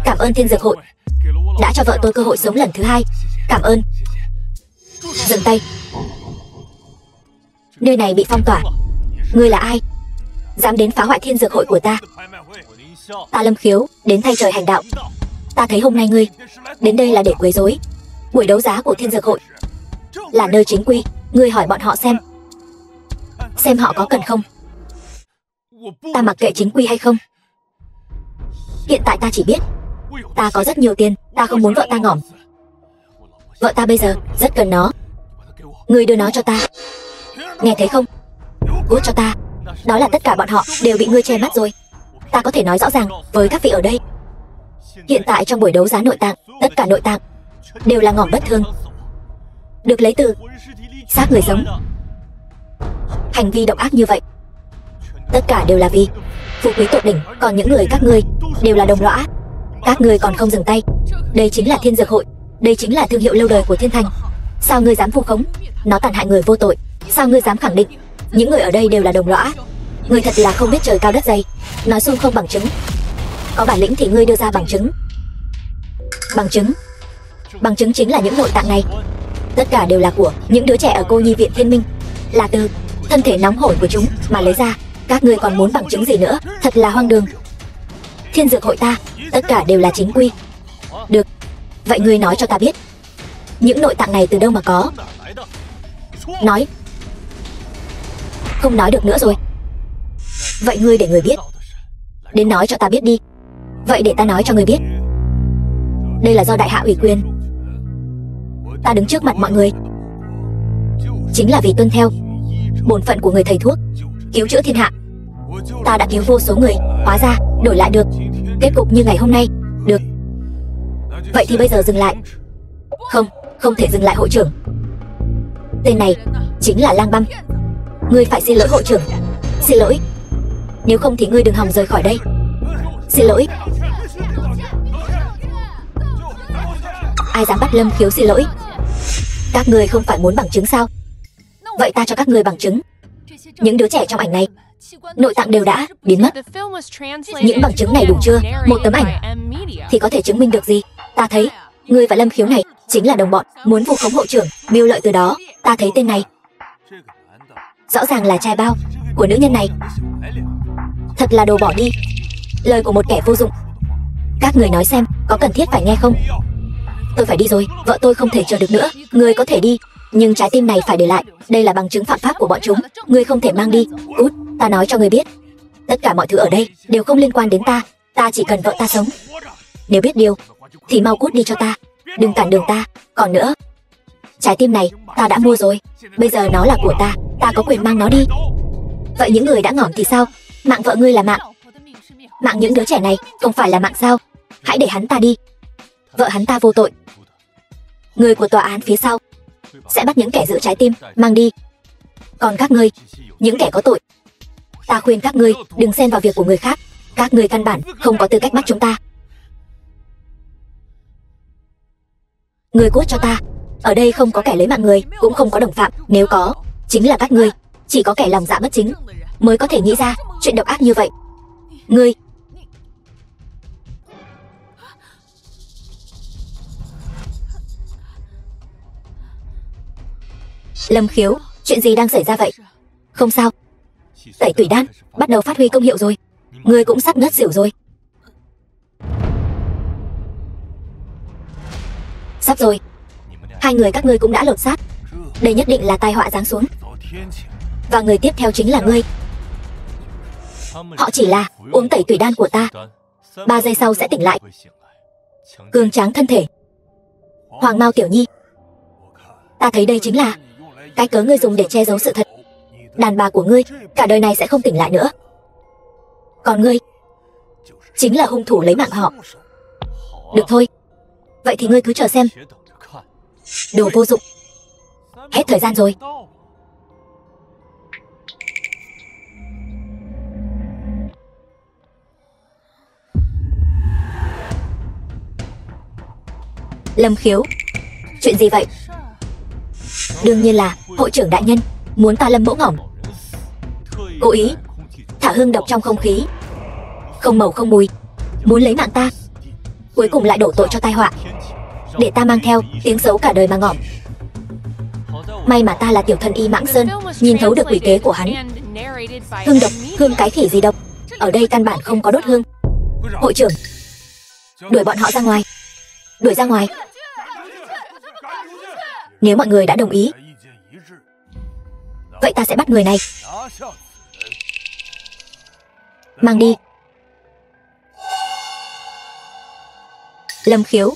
[SPEAKER 1] Cảm ơn Thiên Dược Hội đã cho vợ tôi cơ hội sống lần thứ hai. Cảm ơn. Dừng tay. Nơi này bị phong tỏa. Ngươi là ai? Dám đến phá hoại Thiên Dược Hội của ta? Ta Lâm Khiếu, đến thay trời hành đạo. Ta thấy hôm nay ngươi đến đây là để quấy rối. Buổi đấu giá của Thiên Dược Hội là nơi chính quy. Ngươi hỏi bọn họ xem họ có cần không. Ta mặc kệ chính quy hay không. Hiện tại ta chỉ biết ta có rất nhiều tiền. Ta không muốn vợ ta ngỏm. Vợ ta bây giờ rất cần nó. Ngươi đưa nó cho ta. Nghe thấy không? Cút cho ta. Đó là tất cả bọn họ đều bị ngươi che mắt rồi. Ta có thể nói rõ ràng với các vị ở đây. Hiện tại trong buổi đấu giá nội tạng, tất cả nội tạng đều là ngỏm bất thường, được lấy từ xác người sống. Hành vi độc ác như vậy, tất cả đều là vì phú quý tột đỉnh. Còn những người các ngươi đều là đồng lõa. Các ngươi còn không dừng tay. Đây chính là Thiên Dược Hội. Đây chính là thương hiệu lâu đời của Thiên Thành. Sao ngươi dám vu khống? Nó tàn hại người vô tội. Sao ngươi dám khẳng định những người ở đây đều là đồng lõa? Ngươi thật là không biết trời cao đất dày. Nói suông không bằng chứng. Có bản lĩnh thì ngươi đưa ra bằng chứng. Bằng chứng? Bằng chứng chính là những nội tạng này. Tất cả đều là của những đứa trẻ ở cô nhi viện Thiên Minh. Là từ thân thể nóng hổi của chúng mà lấy ra. Các ngươi còn muốn bằng chứng gì nữa? Thật là hoang đường. Thiên Dược Hội ta, tất cả đều là chính quy. Được, vậy ngươi nói cho ta biết, những nội tạng này từ đâu mà có? Nói. Không nói được nữa rồi. Vậy ngươi để người biết. Đến nói cho ta biết đi. Vậy để ta nói cho ngươi biết. Đây là do đại hạ ủy quyền. Ta đứng trước mặt mọi người chính là vì tuân theo bổn phận của người thầy thuốc, cứu chữa thiên hạ. Ta đã cứu vô số người, hóa ra đổi lại được kết cục như ngày hôm nay. Được. Vậy thì bây giờ dừng lại. Không, không thể dừng lại hội trưởng. Tên này chính là Lang Băm. Ngươi phải xin lỗi hội trưởng. Xin lỗi. Nếu không thì ngươi đừng hòng rời khỏi đây. Xin lỗi. Ai dám bắt Lâm Khiếu xin lỗi? Các ngươi không phải muốn bằng chứng sao? Vậy ta cho các ngươi bằng chứng. Những đứa trẻ trong ảnh này, nội tạng đều đã biến mất. Những bằng chứng này đủ chưa? Một tấm ảnh thì có thể chứng minh được gì? Ta thấy ngươi và Lâm Khiếu này chính là đồng bọn, muốn vu khống hội trưởng, mưu lợi từ đó. Ta thấy tên này rõ ràng là trai bao của nữ nhân này. Thật là đồ bỏ đi, lời của một kẻ vô dụng. Các người nói xem, có cần thiết phải nghe không? Tôi phải đi rồi, vợ tôi không thể chờ được nữa. Ngươi có thể đi, nhưng trái tim này phải để lại. Đây là bằng chứng phạm pháp của bọn chúng. Ngươi không thể mang đi. Cút, ta nói cho ngươi biết. Tất cả mọi thứ ở đây đều không liên quan đến ta. Ta chỉ cần vợ ta sống. Nếu biết điều thì mau cút đi cho ta, đừng cản đường ta. Còn nữa, trái tim này ta đã mua rồi, bây giờ nó là của ta. Ta có quyền mang nó đi. Vậy những người đã ngỏm thì sao? Mạng vợ ngươi là mạng, mạng những đứa trẻ này không phải là mạng sao? Hãy để hắn ta đi. Vợ hắn ta vô tội. Người của tòa án phía sau sẽ bắt những kẻ giữ trái tim mang đi. Còn các ngươi, những kẻ có tội, ta khuyên các ngươi đừng xen vào việc của người khác. Các ngươi căn bản không có tư cách bắt chúng ta. Ngươi cút cho ta. Ở đây không có kẻ lấy mạng người, cũng không có đồng phạm. Nếu có, chính là các ngươi. Chỉ có kẻ lòng dạ bất chính mới có thể nghĩ ra chuyện độc ác như vậy. Ngươi Lâm Khiếu, chuyện gì đang xảy ra vậy? Không sao, tẩy tủy đan bắt đầu phát huy công hiệu rồi. Ngươi cũng sắp ngất xỉu rồi. Sắp rồi. Hai người các ngươi cũng đã lột xác. Đây nhất định là tai họa giáng xuống. Và người tiếp theo chính là ngươi. Họ chỉ là uống tẩy tủy đan của ta, 3 giây sau sẽ tỉnh lại, cường tráng thân thể. Hoàng Mao Tiểu Nhi, ta thấy đây chính là cái cớ ngươi dùng để che giấu sự thật. Đàn bà của ngươi cả đời này sẽ không tỉnh lại nữa. Còn ngươi chính là hung thủ lấy mạng họ. Được thôi, vậy thì ngươi cứ chờ xem. Đồ vô dụng. Hết thời gian rồi. Lâm Khiếu, chuyện gì vậy? Đương nhiên là hội trưởng đại nhân muốn ta Lâm Mỗ Ngỏm cố ý thả hương độc trong không khí, không màu không mùi, muốn lấy mạng ta, cuối cùng lại đổ tội cho tai họa, để ta mang theo tiếng xấu cả đời mà ngỏm. May mà ta là tiểu thân y Mãng Sơn, nhìn thấu được quỷ kế của hắn. Hương độc, hương cái khỉ gì độc? Ở đây căn bản không có đốt hương. Hội trưởng, đuổi bọn họ ra ngoài. Đuổi ra ngoài. Nếu mọi người đã đồng ý, vậy ta sẽ bắt người này, mang đi. Lâm Khiếu,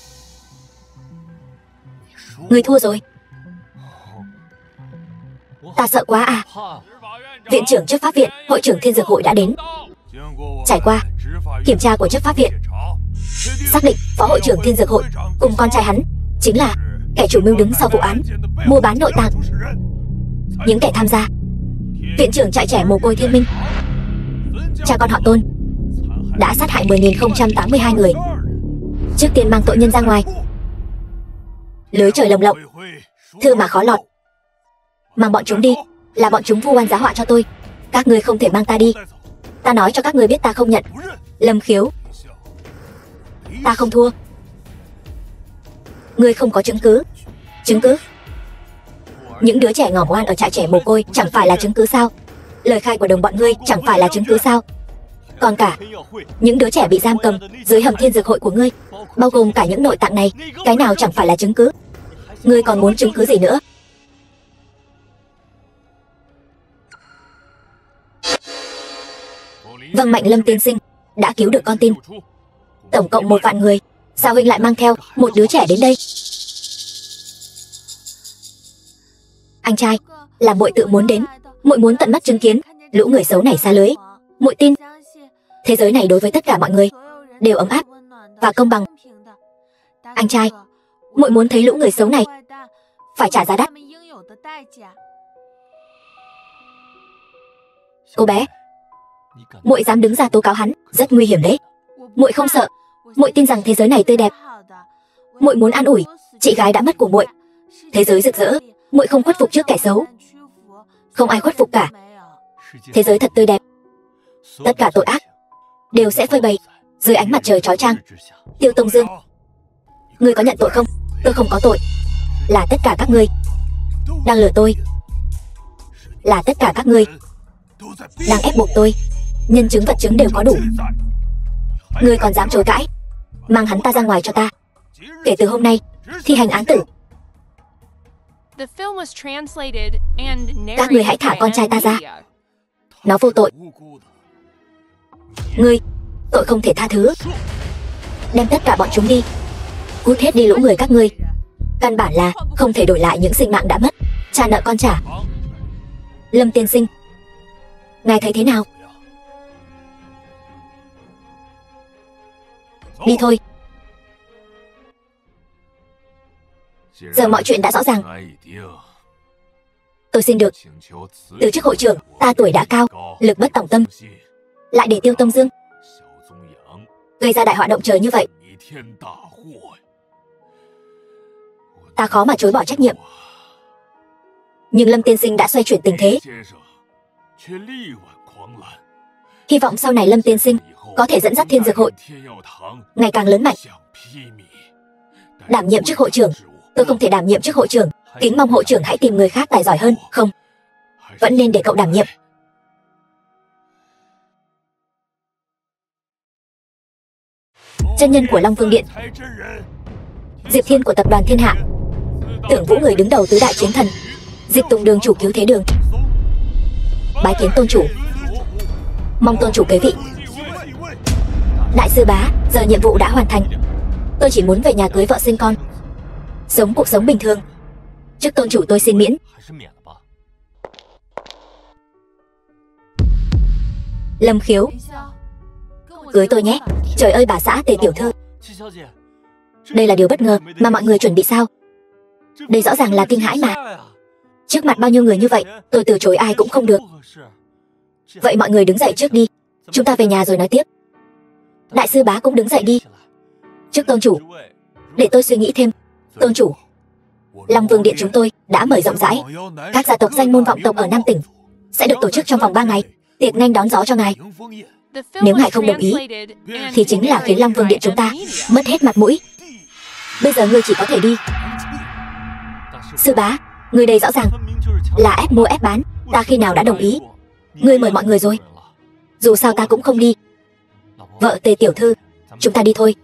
[SPEAKER 1] ngươi thua rồi. Ta sợ quá à. Viện trưởng chấp pháp viện, hội trưởng Thiên Dược hội đã đến. Trải qua kiểm tra của chấp pháp viện, xác định phó hội trưởng Thiên Dược hội cùng con trai hắn chính là kẻ chủ mưu đứng sau vụ án mua bán nội tạng. Những kẻ tham gia, viện trưởng trại trẻ mồ côi Thiên Minh, cha con họ Tôn, đã sát hại 10.082 người. Trước tiên mang tội nhân ra ngoài. Lưới trời lồng lộng, thư mà khó lọt. Mang bọn chúng đi, là bọn chúng vu oan giá họa cho tôi. Các ngươi không thể mang ta đi. Ta nói cho các ngươi biết ta không nhận. Lâm Khiếu, ta không thua. Ngươi không có chứng cứ. Chứng cứ? Những đứa trẻ ngỏm oan ở trại trẻ mồ côi chẳng phải là chứng cứ sao? Lời khai của đồng bọn ngươi chẳng phải là chứng cứ sao? Còn cả những đứa trẻ bị giam cầm dưới hầm Thiên Dược hội của ngươi, bao gồm cả những nội tạng này, cái nào chẳng phải là chứng cứ? Ngươi còn muốn chứng cứ gì nữa? Vâng, Mạnh Lâm tiên sinh đã cứu được con tin. Tổng cộng 1 vạn người. Sao huynh lại mang theo một đứa trẻ đến đây? Anh trai, là muội tự muốn đến. Muội muốn tận mắt chứng kiến lũ người xấu này xa lưới. Muội tin thế giới này đối với tất cả mọi người đều ấm áp và công bằng. Anh trai, muội muốn thấy lũ người xấu này phải trả giá đắt. Cô bé, muội dám đứng ra tố cáo hắn, rất nguy hiểm đấy. Muội không sợ. Muội tin rằng thế giới này tươi đẹp. Muội muốn an ủi chị gái đã mất của muội. Thế giới rực rỡ, muội không khuất phục trước kẻ xấu. Không ai khuất phục cả. Thế giới thật tươi đẹp. Tất cả tội ác đều sẽ phơi bày dưới ánh mặt trời chói chang. Tiêu Tông Dương, ngươi có nhận tội không? Tôi không có tội. Là tất cả các ngươi đang lừa tôi. Là tất cả các ngươi đang ép buộc tôi. Nhân chứng vật chứng đều có đủ. Ngươi còn dám chối cãi? Mang hắn ta ra ngoài cho ta. Kể từ hôm nay thi hành án tử. Các ngươi hãy thả con trai ta ra. Nó vô tội. Ngươi, tội không thể tha thứ. Đem tất cả bọn chúng đi. Hút hết đi lũ người các ngươi. Căn bản là không thể đổi lại những sinh mạng đã mất. Trả nợ con trả. Lâm tiên sinh, ngài thấy thế nào? Đi thôi. Giờ mọi chuyện đã rõ ràng. Tôi xin được từ chức hội trưởng. Ta tuổi đã cao, lực bất tòng tâm, lại để Tiêu Tông Dương gây ra đại họa động trời như vậy. Ta khó mà chối bỏ trách nhiệm. Nhưng Lâm tiên sinh đã xoay chuyển tình thế. Hy vọng sau này Lâm tiên sinh có thể dẫn dắt Thiên Dược Hội ngày càng lớn mạnh. Đảm nhiệm chức hội trưởng, tôi không thể đảm nhiệm chức hội trưởng. Kính mong hội trưởng hãy tìm người khác tài giỏi hơn. Không, vẫn nên để cậu đảm nhiệm. Chân nhân của Long Vương Điện, Diệp Thiên của tập đoàn Thiên Hạ, Tưởng Vũ người đứng đầu tứ đại chiến thần, Dịch Tùng đường chủ cứu thế đường. Bái kiến tôn chủ. Mong tôn chủ kế vị. Đại sư bá, giờ nhiệm vụ đã hoàn thành. Tôi chỉ muốn về nhà cưới vợ sinh con, sống cuộc sống bình thường. Trước tôn chủ tôi xin miễn. Lâm Khiếu, cưới tôi nhé. Trời ơi bà xã Tề tiểu thư, đây là điều bất ngờ mà mọi người chuẩn bị sao? Đây rõ ràng là kinh hãi mà. Trước mặt bao nhiêu người như vậy, tôi từ chối ai cũng không được. Vậy mọi người đứng dậy trước đi. Chúng ta về nhà rồi nói tiếp. Đại sư bá cũng đứng dậy đi. Trước tôn chủ, để tôi suy nghĩ thêm. Tôn chủ, Long Vương Điện chúng tôi đã mời rộng rãi các gia tộc danh môn vọng tộc ở Nam tỉnh, sẽ được tổ chức trong vòng 3 ngày tiệc nghênh đón gió cho ngài. Nếu ngài không đồng ý thì chính là khiến Long Vương Điện chúng ta mất hết mặt mũi. Bây giờ ngươi chỉ có thể đi. Sư bá, ngươi đây rõ ràng là ép mua ép bán. Ta khi nào đã đồng ý? Ngươi mời mọi người rồi. Dù sao ta cũng không đi. Vợ Tề tiểu thư, chúng ta đi thôi.